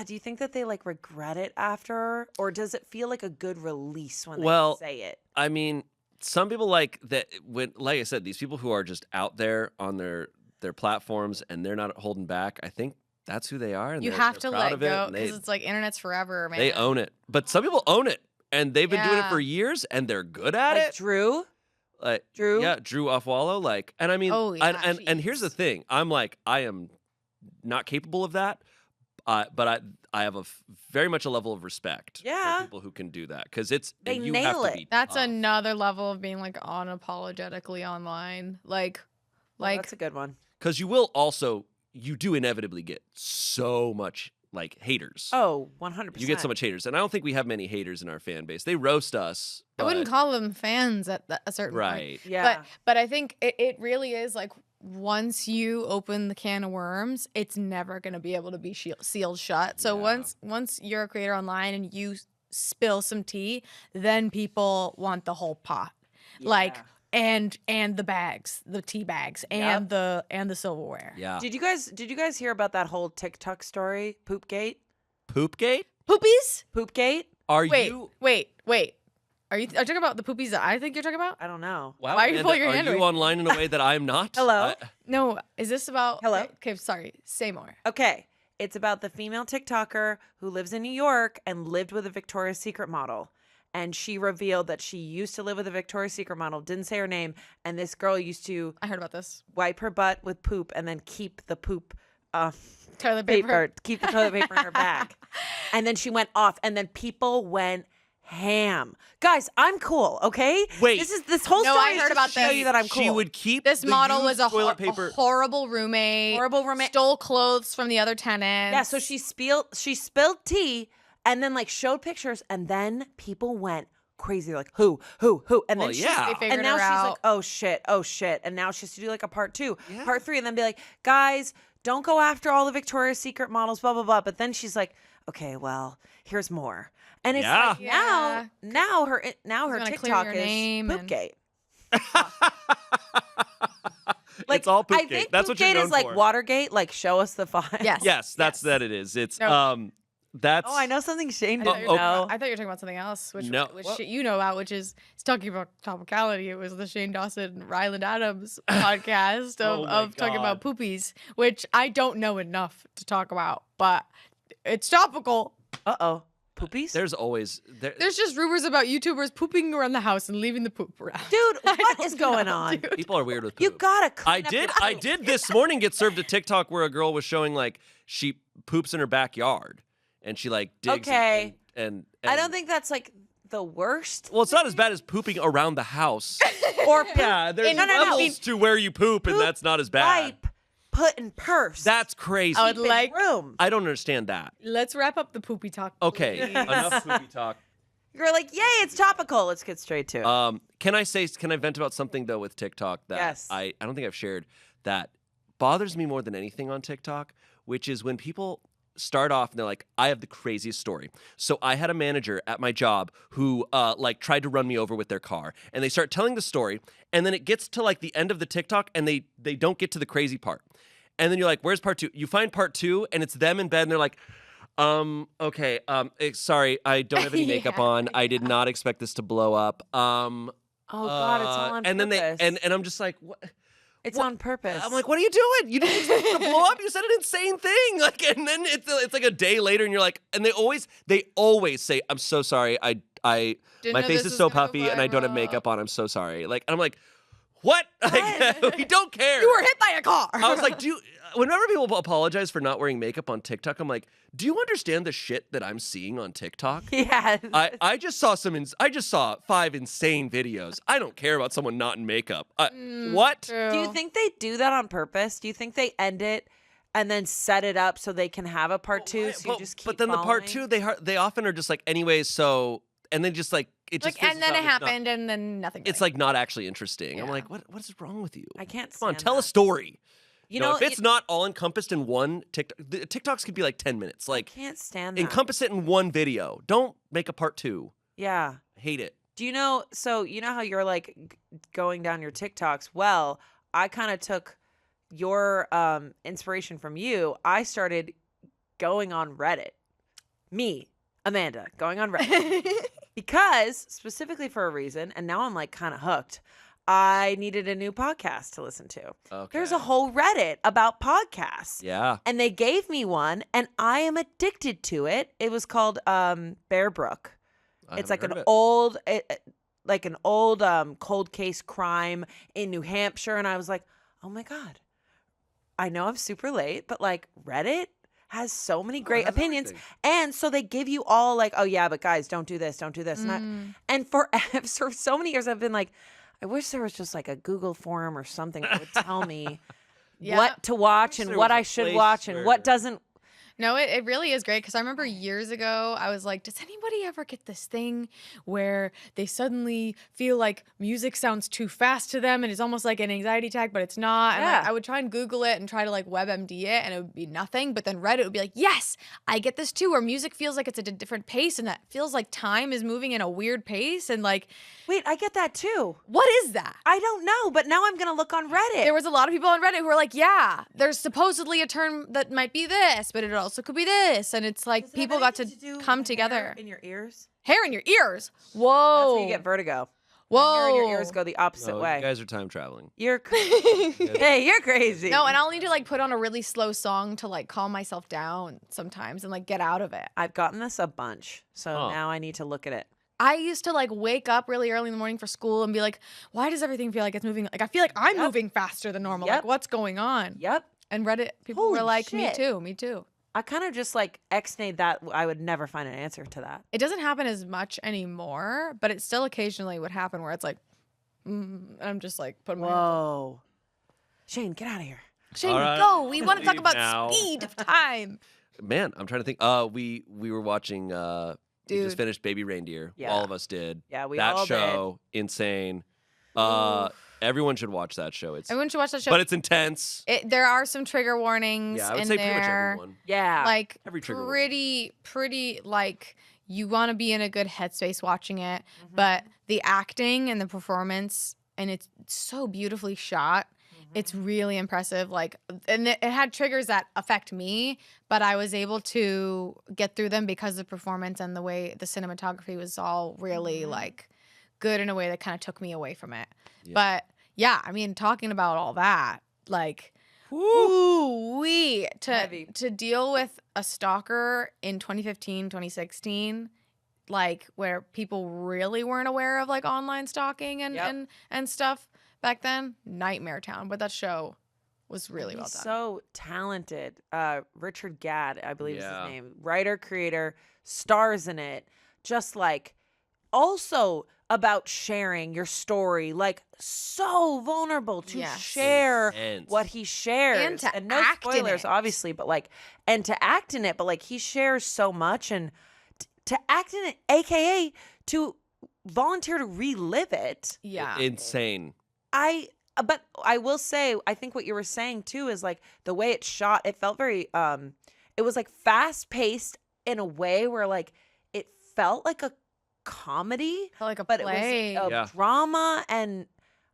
Do you think that they like regret it after, or does it feel like a good release when they say it? I mean, some people like that when, like I said, these people who are just out there on their platforms and they're not holding back. I think that's who they are. And You they're have to proud let of it, go and because it's like internet's forever, man. they own it. But some people own it, and they've been doing it Yeah. for years, and they're good at Like it. Drew, Like Drew? yeah, Drew Offwallow. Like, and I mean, Oh, yeah, and here's the jeez. thing. I'm like, I am not capable of that. But I have very much a level of respect Yeah. for people who can do that because it's They you nail have to it. be That's tough. another level of being like unapologetically online. Like that's a good one. Because you do inevitably get so much like haters. Oh, 100%. You get so much haters, and I don't think we have many haters in our fan base. They roast us. I wouldn't but- call them fans at a certain point. right. Yeah. But I think it really is like once you open the can of worms, it's never going to be able to be sealed shut. So Yeah. once you're a creator online and you spill some tea, then people want the whole pot. Like and the bags, the tea bags and the silverware. Yeah. Did you guys hear about that whole TikTok story, Poopgate? Poopgate? Poopies? Poopgate? Are Wait, you? wait. Are you talking about the poopies that I think you're talking about? I don't know. Wow, Why are you Amanda, pulling your hand Are you away? online in a way that I'm not? Hello? No, is this about Hello? Okay, sorry. Say more. Okay. It's about the female TikToker who lives in New York and lived with a Victoria's Secret model. And she revealed that she used to live with a Victoria's Secret model, didn't say her name, and this girl used to I heard about this. wipe her butt with poop and then keep the poop Toilet paper. keep the toilet paper in her bag. And then she went off, and then people went ham. Guys, I'm cool, okay? Wait. This whole No, story I is heard just about to show this. you that I'm cool. She would keep This the model used was a toilet paper. horrible roommate. Horrible roommate. Stole clothes from the other tenants. Yeah, so she spilled tea and then like showed pictures, and then people went crazy. They're like, who? And Well, then yeah. They and figured now her she's out. like, oh shit. And now she has to do like a part 2, Yeah. part 3, and then be like, guys, don't go after all the Victoria's Secret models, blah, blah, blah. But then she's like, okay, well, here's more. And it's Yeah. like now her gonna clear TikTok your is name and- Poopgate. It's all I Poopgate. think That's what you're Poopgate known is like for. Watergate, like show us the file. Yes. Yes, that's Yes. that it is. It's No. that's Oh, I know something Shane I thought, didn't you were know. talking- I thought you were talking about something else, which No. shit you know about, which is it's talking about topicality. It was the Shane Dawson, Ryland Adams podcast Oh my of talking about God. poopies, which I don't know enough to talk about, but it's topical. Uh-oh. Poopies? there's always There's just rumors about YouTubers pooping around the house and leaving the poop around. Dude, I what don't is going know, on? dude. people are weird with poop. You gotta clean I up did. your I poop. did this morning get served a TikTok where a girl was showing like she poops in her backyard and she like digs. Okay. And I don't think that's like the worst. Well, it's not as bad as pooping around the house. Or poop, Yeah, there's No, no, no. levels to where you poop, and Poop that's not as bad. wipe, put in purse. That's crazy. I would keep in like- room. I don't understand that. Let's wrap up the poopy talk. Okay, please. enough poopy talk. You're like, yay, it's topical. Let's get straight to it. Can I vent about something though with TikTok that Yes. I don't think I've shared that bothers me more than anything on TikTok, which is when people start off and they're like, I have the craziest story. So I had a manager at my job who like tried to run me over with their car, and they start telling the story, and then it gets to like the end of the TikTok and they don't get to the crazy part. And then you're like, where's part 2? You find part 2 and it's them in bed and they're like, okay, sorry, I don't have any makeup Yeah. on. I did not expect this to blow up. Oh God, it's all on and purpose. then and I'm just like, what? It's what- on purpose. I'm like, what are you doing? You didn't expect it to blow up. You said an insane thing. Like, and then it's like a day later, and you're like, and they always say, I'm so sorry. I Didn't my know face this is was so gonna go puffy, and I don't have viral. makeup on. I'm so sorry. Like, and I'm like, what? Like, we don't care. You were hit by a car. I was like, whenever people apologize for not wearing makeup on TikTok, I'm like, do you understand the shit that I'm seeing on TikTok? yes. I just saw I just saw 5 insane videos. I don't care about someone not in makeup. What? True. Do you think they do that on purpose? Do you think they end it and then set it up so they can have a part 2? So you just keep But then the part following? 2, they often are just like, anyways, so, and then just like it just like, and fizzles then out it and it's not- happened, and then nothing. It's really. like not actually interesting. I'm Yeah. like, what is wrong with you? I can't Come on, stand tell a that. story. You No, know, if it's not all encompassed in one TikTok, the TikToks could be like 10 minutes. I Like, can't stand that. encompass it in one video. Don't make a part 2. Yeah. I hate it. Do you know? So you know how you're like going down your TikToks? Well, I kind of took your inspiration from you. I started going on Reddit. Me, Amanda, going on Reddit because specifically for a reason. And now I'm like kind of hooked. I needed a new podcast to listen to. Okay. There's a whole Reddit about podcasts. Yeah. And they gave me one, and I am addicted to it. It was called Bear Brook. It's like an old, cold case crime in New Hampshire, and I was like, oh my God, I know I'm super late, but like Reddit has so many great opinions, and so they give you all like, oh yeah, but guys, don't do this, and for so many years I've been like, I wish there was just like a Google form or something that would tell me Yeah. what to watch there and what was a I should place watch and where- what doesn't. No, it really is great because I remember years ago, I was like, does anybody ever get this thing where they suddenly feel like music sounds too fast to them and it's almost like an anxiety attack, but it's not? And Yeah. I would try and Google it and try to like WebMD it and it would be nothing. But then Reddit would be like, yes, I get this too, where music feels like it's at a different pace and that feels like time is moving in a weird pace. And like, Wait, I get that too. what is that? I don't know, but now I'm gonna look on Reddit. There was a lot of people on Reddit who were like, yeah, there's supposedly a term that might be this, but it also could be this. And it's like Does it have people got to anything do come with together. hair in your ears. Hair in your ears. That's Whoa. how you get vertigo. Whoa. Hair in your ears go the opposite No, way. you guys are time traveling. You're hey, you're crazy. No, and I'll need to like put on a really slow song to like calm myself down sometimes and like get out of it. I've gotten this a bunch, so Huh. now I need to look at it. I used to like wake up really early in the morning for school and be like, why does everything feel like it's moving? Like I feel like I'm Yep. moving faster than normal. Yep. Like what's going on? Yep. And Reddit people Holy were like, me shit. too, me too. I kind of just like X-nayed that. I would never find an answer to that. It doesn't happen as much anymore, but it still occasionally would happen where it's like, and I'm just like putting my hands up. Whoa. Shane, get out of here. Shane, All right. go. We want to talk Leave about now. speed of time. Man, I'm trying to think. We were watching We just Dude. finished Baby Reindeer. Yeah. All of us did. Yeah, we that all show, insane. Everyone should watch that show. It's Everyone should watch that show. but it's intense. There are some trigger warnings Yeah, I would in say there. pretty much everyone. Yeah. Like Every trigger warning. pretty like you want to be in a good headspace watching it, but the acting and the performance, and it's so beautifully shot. It's really impressive. Like, and it had triggers that affect me, but I was able to get through them because of the performance and the way the cinematography was all really like good in a way that kind of took me away from it. Yeah. But yeah, I mean, talking about all that, like, to deal with a stalker in 2015, 2016, like where people really weren't aware of like online stalking and stuff back then, nightmare town. But that show was really well done. So talented. Richard Gadd, I believe is Yeah. his name. Writer, creator, stars in it. Just like also about sharing your story, like so vulnerable to Yes. share Intense. what he shares. And to no act in spoilers, it. obviously, but like, and to act in it, but like he shares so much, and to act in it, aka to volunteer to relive it. Yeah. But Insane. I will say, I think what you were saying too is like the way it's shot, it felt very it was like fast paced in a way where like it felt like a comedy, Felt like a but play. it was a Yeah. drama, and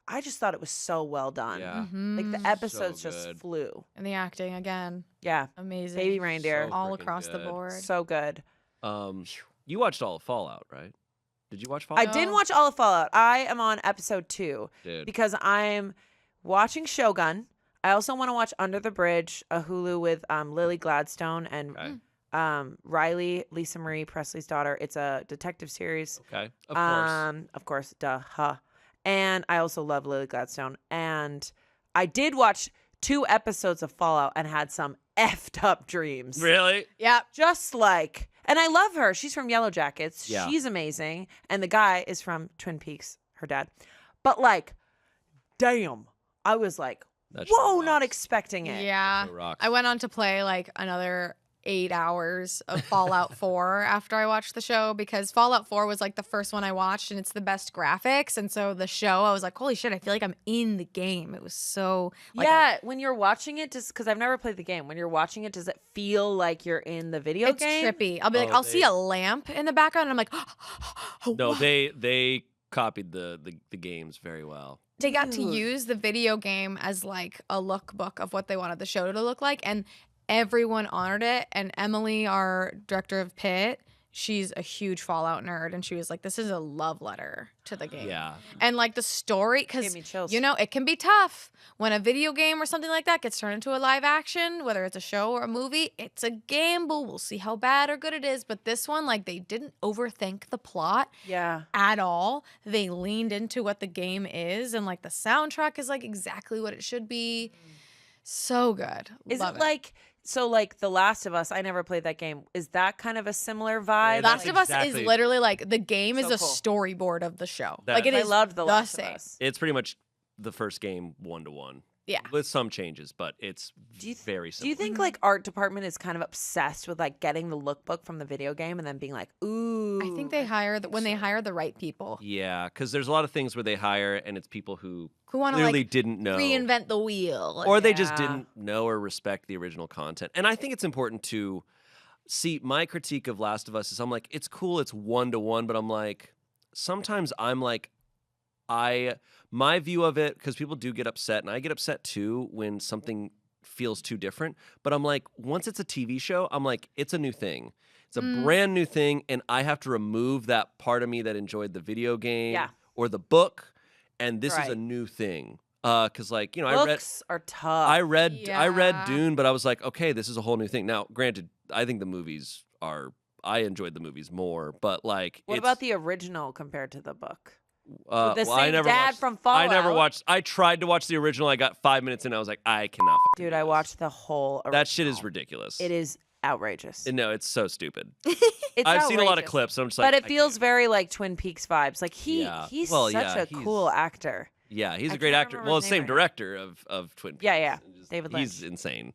I just thought it was so well done. Yeah. Like Mhm. the episodes So just good. flew. And the acting again, Yeah. amazing. Baby Reindeer. So all freaking across the good. board. So good. You watched all of Fallout, right? Did you watch Fallout? I didn't watch all of Fallout. I am on episode 2 Dude. because I'm watching Shogun. I also want to watch Under the Bridge, a Hulu with Lily Gladstone and Okay. Riley, Lisa Marie Presley's daughter. It's a detective series. Okay. Of course. Of course, duh, huh. And I also love Lily Gladstone. And I did watch 2 episodes of Fallout and had some effed up dreams. Really? Yep. Just like, and I love her. She's from Yellow Jackets. Yeah. She's amazing. And the guy is from Twin Peaks, her dad. But like, damn. I was like, That show whoa, not rocks. expecting it. Yeah. Show rocks. I went on to play like another 8 hours of Fallout 4 after I watched the show, because Fallout 4 was like the first one I watched and it's the best graphics. And so the show, I was like, holy shit, I feel like I'm in the game. It was so like, Yeah, when you're watching it, just because I've never played the game, when you're watching it, does it feel like you're in the video it's game? trippy. I'll be like, Oh, I'll see they- a lamp in the background and I'm like, oh, No, what? they copied the games very well. They got to Dude. use the video game as like a lookbook of what they wanted the show to look like, and everyone honored it. And Emily, our director of Pit, she's a huge Fallout nerd, and she was like, this is a love letter to the game. Yeah. And like the story, Gave because me chills. you know it can be tough when a video game or something like that gets turned into a live action, whether it's a show or a movie. It's a gamble. We'll see how bad or good it is. But this one, like, they didn't overthink the plot Yeah. at all. They leaned into what the game is, and like the soundtrack is like exactly what it should be. So good. Is Love it like, so like The Last of Us? I never played that game. Is that kind of a similar vibe? Last that's of Us exactly- is literally like the game is So a cool. storyboard of the show. That- like it I is loved The Last same. of Us. It's pretty much the first game 1-to-1. Yeah. With some changes, but it's very Do similar. you think like art department is kind of obsessed with like getting the lookbook from the video game and then being like, ooh? I think they hire when they hire the right people Yeah, because there's a lot of things where they hire and it's people who who want to clearly like didn't know. reinvent the wheel. Or they just Yeah. didn't know or respect the original content. And I think it's important to see my critique of Last of Us is I'm like, it's cool, it's 1-to-1, but I'm like, sometimes I'm like, my view of it, because people do get upset, and I get upset too when something feels too different. But I'm like, once it's a TV show, I'm like, it's a new thing. It's a brand new thing, and I have to remove that part of me that enjoyed the video game Yeah. or the book, and this is a Right. new thing. Because like, you know, I read Books are tough. I read Yeah. Dune, but I was like, okay, this is a whole new thing. Now, granted, I think the movies I enjoyed the movies more, but like, What it's, about the original compared to the book? the the same dad from I never Fallout? watched. I tried to watch the original. I got 5 minutes in. I was like, I cannot. fucking Dude, do I this. watched the whole. That shit is original. ridiculous. It is outrageous. No, it's so stupid. It's I've seen a lot of outrageous. clips. And I'm just like, But it I feels can't. very like Twin Peaks vibes. Like Yeah. he's Well, such yeah, a cool actor. Yeah, he's I a great can't actor. remember Well, his same name right now. director of Twin Peaks. Yeah, yeah. And David He's Lynch. insane.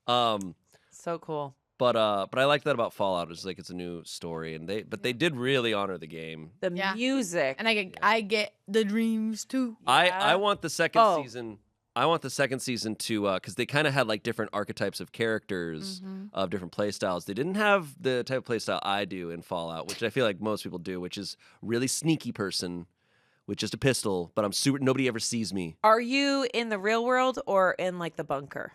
So cool. But I like that about Fallout. It's like it's a new story, and they did really honor the game. The Yeah. music. And I get the dreams too. I want the second Oh. season. I want the second season to because they kind of had like different archetypes of characters of different play styles. They didn't have the type of play style I do in Fallout, which I feel like most people do, which is really sneaky person with just a pistol. But I'm super. Nobody ever sees me. Are you in the real world or in like the bunker?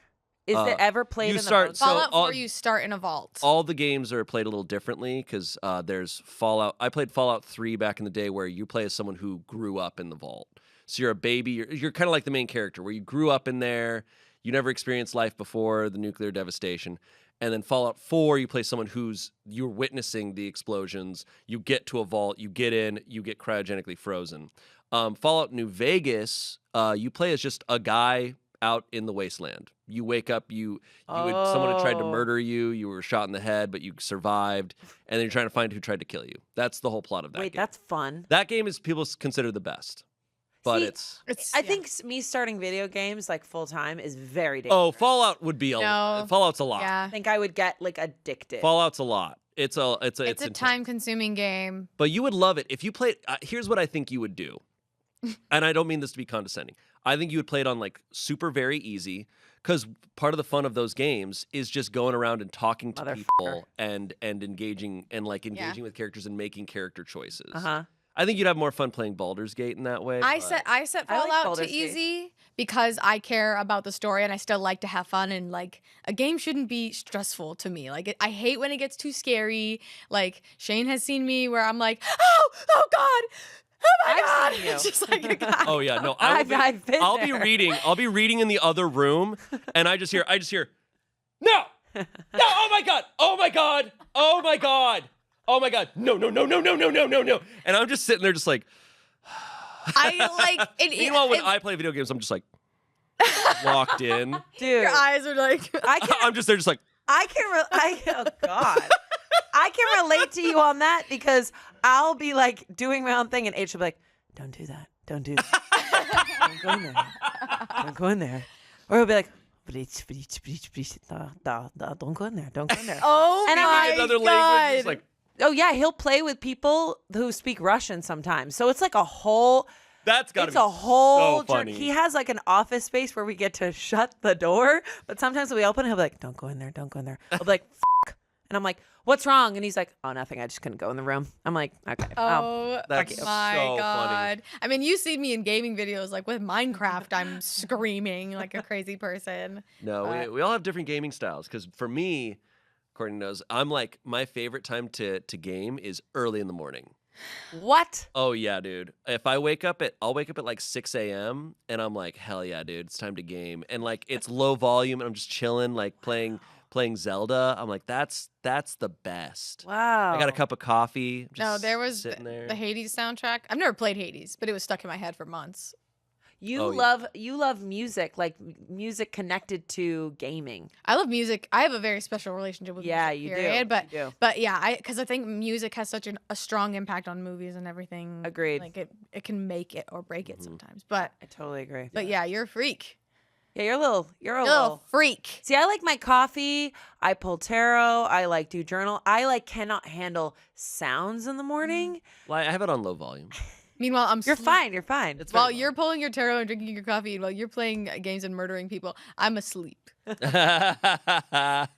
Is it ever played you in the start- bunker? so Fallout 4, all- you start in a vault. All the games are played a little differently because there's Fallout. I played Fallout 3 back in the day where you play as someone who grew up in the vault. So you're a baby. You're kind of like the main character where you grew up in there. You never experienced life before the nuclear devastation. And then Fallout 4, you play someone you're witnessing the explosions. You get to a vault. You get in. You get cryogenically frozen. Fallout New Vegas, you play as just a guy out in the wasteland. You wake up, someone had tried to murder you, you were shot in the head, but you survived, and then you're trying to find who tried to kill you. That's the whole plot of that Wait, game. that's fun. That game is people consider the best. But See, I think me starting video games like full time is very dangerous. Fallout would be No. Fallout's a lot. I Yeah. think I would get like addicted. Fallout's a lot. It's a It's time-consuming game. But you would love it if you played. Here's what I think you would do, and I don't mean this to be condescending. I think you would play it on like super very easy because part of the fun of those games is just going around and talking to people and engaging with characters and making character choices. I think you'd have more fun playing Baldur's Gate in that way. I but- set I like Fallout Baldur's to Gate. easy because I care about the story and I still like to have fun, and like a game shouldn't be stressful to me. Like I hate when it gets too scary. Like Shane has seen me where I'm like, oh god. Oh my I've god! seen you. It's just like a guy. Oh yeah, no. I've been I'll be there. reading. I'll be reading in the other room, and I just hear, no, no. Oh my god. Oh my god. Oh my god. Oh my god. No. And I'm just sitting there, just like. I like. Meanwhile, when I play video games, I'm just like locked in. Dude, your eyes are like. I'm just there, just like. oh god. I can relate to you on that because I'll be like doing my own thing and H will be like, don't do that. Don't do that. Don't go in there. Don't go in there. Or he'll be like, don't go in there. Don't go in there. Oh And my I- Another god! language, just like. Oh yeah, he'll play with people who speak Russian sometimes. So it's like a whole That's gotta it's be a whole so funny. He has like an office space where we get to shut the door, but sometimes when we open it, he'll be like, don't go in there, don't go in there. I'll be like, F-. And I'm like, what's wrong? And he's like, oh, nothing. I just couldn't go in the room. I'm like, okay. Oh That's my so god! funny. I mean, you see me in gaming videos, like with Minecraft, I'm screaming like a crazy person. No, we all have different gaming styles. Because for me, Courtney knows, I'm like, my favorite time to game is early in the morning. What? Oh yeah, dude. If I'll wake up at like 6 a.m. and I'm like, hell yeah, dude, it's time to game. And like it's low volume and I'm just chilling, like playing Zelda. I'm like, that's the best. Wow. I got a cup of coffee. Just No, there was sitting there. the Hades soundtrack. I've never played Hades, but it was stuck in my head for months. You Oh, yeah. love music, like music connected to gaming. I love music. I have a very special relationship with Yeah, music. you period. do. But You do. but yeah, because I think music has such a strong impact on movies and everything. Agreed. Like it can make it or break Mm-hmm. it sometimes. But I totally agree. yeah, you're a freak. Yeah, you're a You're a little. little freak. See, I like my coffee. I pull tarot. I like do journal. I like cannot handle sounds in the morning. Well, I have it on low volume. Meanwhile, I'm You're sleep- fine. You're fine. It's While very you're pulling your tarot and drinking your coffee, and while you're playing games and murdering people, I'm asleep. That's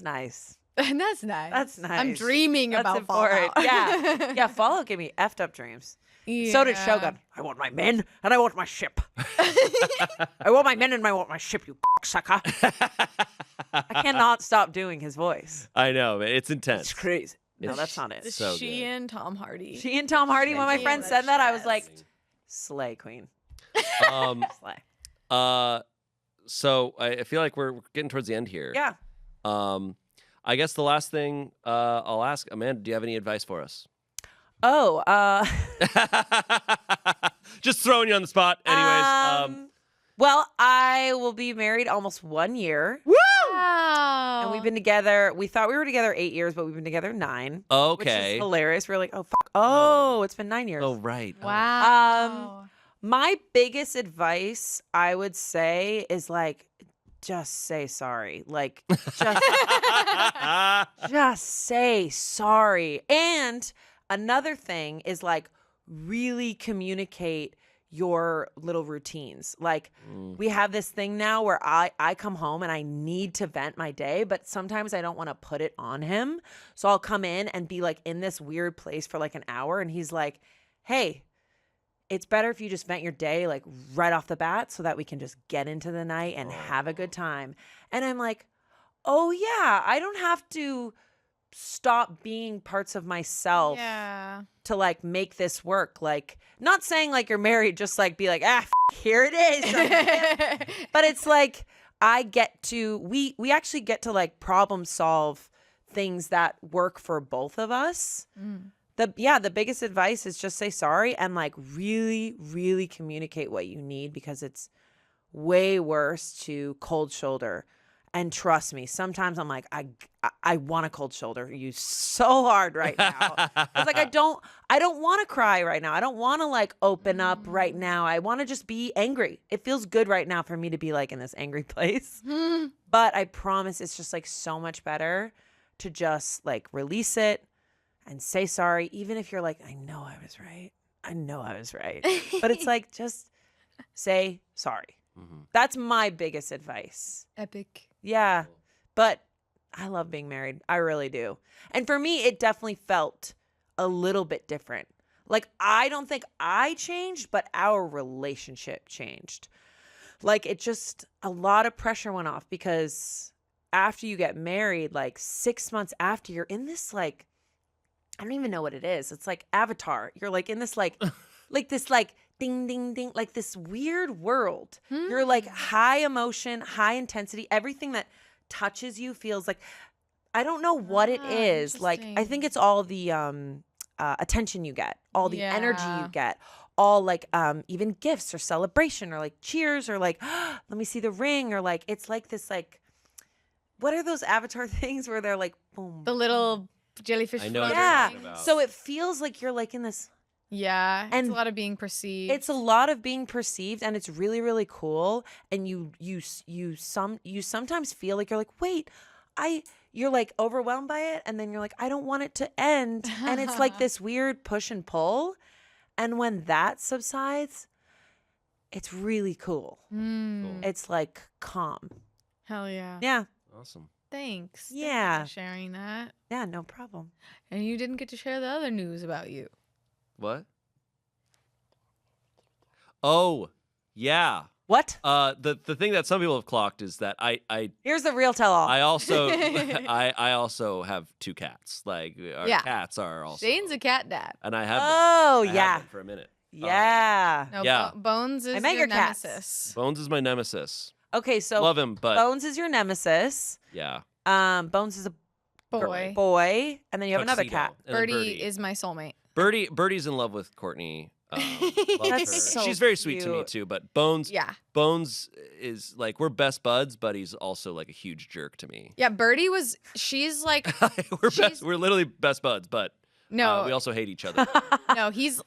nice. And that's nice. That's nice. I'm dreaming That's about important. Fallout. Yeah. Yeah, Fallout gave me effed up dreams. So did Yeah. Shogun. I want my men and I want my ship. I want my men and I want my ship, you sucker. I cannot stop doing his voice. I know, man. It's intense. It's crazy. No, It's- that's not The it. So she good. and Tom Hardy. She and Tom Hardy, when my Thank friend you. said that, I was like, Yes. slay queen. Um, Slay. so I feel like we're getting towards the end here. Yeah. I guess the last thing I'll ask, Amanda, do you have any advice for us? Oh, Just throwing you on the spot. Anyways, well, I will be married almost 1 year. Wow. And we've been together. We thought we were together 8 years, but we've been together 9. Which okay. is hilarious. We're like, oh, fuck. Oh, it's been 9 years. Oh, right. Oh. Wow. My biggest advice, I would say, is like, just say sorry. Like, just say sorry. And another thing is like really communicate your little routines. Like we have this thing now where I come home and I need to vent my day, but sometimes I don't want to put it on him. So I'll come in and be like in this weird place for like an hour, and he's like, hey, it's better if you just vent your day like right off the bat so that we can just get into the night and have a good time. And I'm like, oh yeah, I don't have to stop being parts of myself to like make this work. Like, not saying like you're married, just like be like, here it is. But it's like I get to, we actually get to like problem solve things that work for both of us. The biggest advice is just say sorry and like really, really communicate what you need, because it's way worse to cold shoulder. And trust me, sometimes I'm like, I want a cold shoulder you so hard right now. It's like I don't want to cry right now. I don't want to like open up right now. I want to just be angry. It feels good right now for me to be like in this angry place. But I promise it's just like so much better to just like release it and say sorry, even if you're like, I know I was right. I know I was right. But it's like, just say sorry. That's my biggest advice. Epic. Yeah. But I love being married. I really do. And for me, it definitely felt a little bit different. Like, I don't think I changed, but our relationship changed. Like, it just, a lot of pressure went off, because after you get married, like 6 months after, you're in this like, I don't even know what it is. It's like Avatar. You're like in this like, like this like ding, ding, ding, like this weird world. You're like high emotion, high intensity. Everything that touches you feels like, I don't know what it is. Like, I think it's all the attention you get, all the energy you get, all like even gifts or celebration or like cheers or like, let me see the ring, or like, it's like this like, what are those Avatar things where they're like, boom. The little jellyfish. I know what floater you're Yeah. talking about. So it feels like you're like in this. Yeah, And it's a lot of being perceived. It's a lot of being perceived, and it's really, really cool. And you sometimes feel like you're like, wait, you're like overwhelmed by it, and then you're like, I don't want it to end. And it's like this weird push and pull. And when that subsides, it's really cool. Cool. It's like calm. Hell yeah. Yeah. Awesome. Thanks. Yeah. Thanks for sharing that. Yeah, no problem. And you didn't get to share the other news about you. What? Oh, yeah. What? The thing that some people have clocked is that I Here's the real tell-all. also I also have 2 cats. Like our Yeah. cats are also. Shane's a cat dad. And I have been. Oh, I have yeah. been for a minute. Yeah. No, Yeah. Bones is met your your cats. nemesis. Bones is my nemesis. Okay, so Love him, but Bones is your nemesis. yeah. Bones is a Boy. boy, and then you have another Tuxedo. cat. And then Birdie is my soulmate. Birdie's in love with Courtney. Loves That's her. so She's very sweet to me cute. too. But Bones Yeah. is like, we're best buds, but he's also like a huge jerk to me. Yeah, she's like, We're literally best buds, but no, we also hate each other. no, he's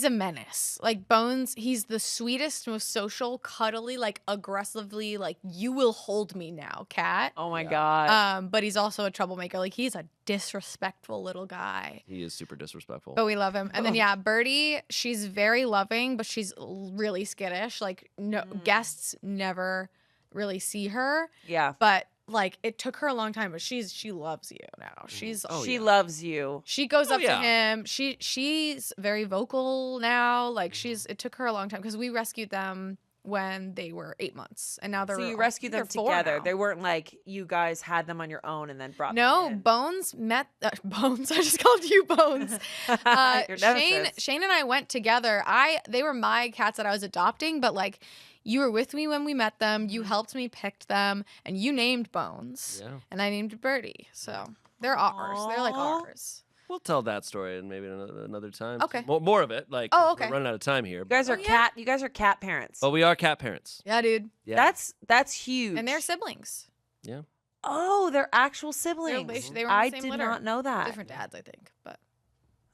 a menace. Like Bones, he's the sweetest, most social, cuddly, like aggressively, like you will hold me now, cat. Oh my god. But he's also a troublemaker. Like he's a disrespectful little guy. He is super disrespectful. But we love him. And then yeah, Birdie, she's very loving, but she's really skittish. Like no guests never really see her. Yeah. But like it took her a long time, but she loves you now. She yeah. loves you. She goes up to yeah. him. She's very vocal now. Like it took her a long time because we rescued them when they were 8 months, and now they're. So you rescued them they're 4 together. now. They weren't like you guys had them on your own and then brought No, them in. Bones met Bones. I just called you Bones. Your Shane nemesis. and I went together. They were my cats that I was adopting, but like you were with me when we met them. You helped me pick them, and you named Bones, Yeah. and I named Birdie. So they're ours. They're like Aw. ours. We'll tell that story and maybe another time. Okay. More of it. Like, Oh, okay. we're running out of time here. You guys are yeah. You guys are cat parents. But we are cat parents. Yeah, dude. Yeah. That's huge. And they're siblings. Yeah. Oh, they're actual siblings. They were in the I same did litter. not know that. Different dads, I think, but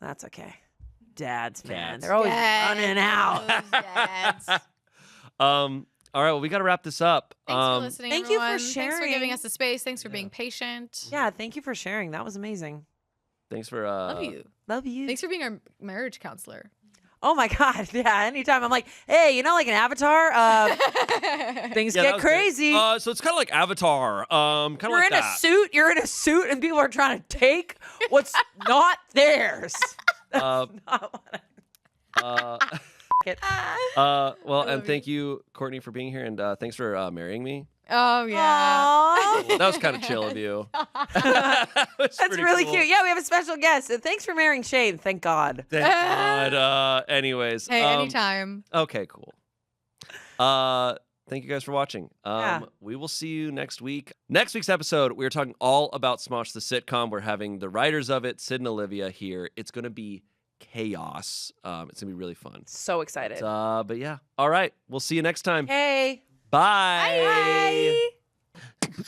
That's okay. Dads, man. Cats. They're always Dads. running out. Those dads. All right, well, we got to wrap this up. Thanks for listening, thank you for everyone. Thanks for giving sharing. us the space. Thanks for being patient. Yeah, thank you for sharing. That was amazing. Thanks for Love you. Love you. Thanks for being our marriage counselor. Oh my God. Yeah, anytime I'm like, hey, you know, like an avatar, things Yeah, that get was great. crazy. So it's kind of like Avatar. Kind of You're like in that. a suit. You're in a suit, and people are trying to take what's not theirs. Uh, Not what well, and love thank you, Courtney, for being here, and thanks for marrying me. Oh yeah. Aw. That was kind of chill of you. That's really cute. Yeah, we have a special guest. And thanks for marrying Shane. Thank God. Thank God. Anyways. Hey, anytime. Okay, cool. Thank you guys for watching. Yeah. We will see you next week. Next week's episode, we're talking all about Smosh the sitcom. We're having the writers of it, Sid and Olivia, here. It's going to be chaos. It's going to be really fun. So excited. But yeah. All right. We'll see you next time. Hey. Bye. Bye.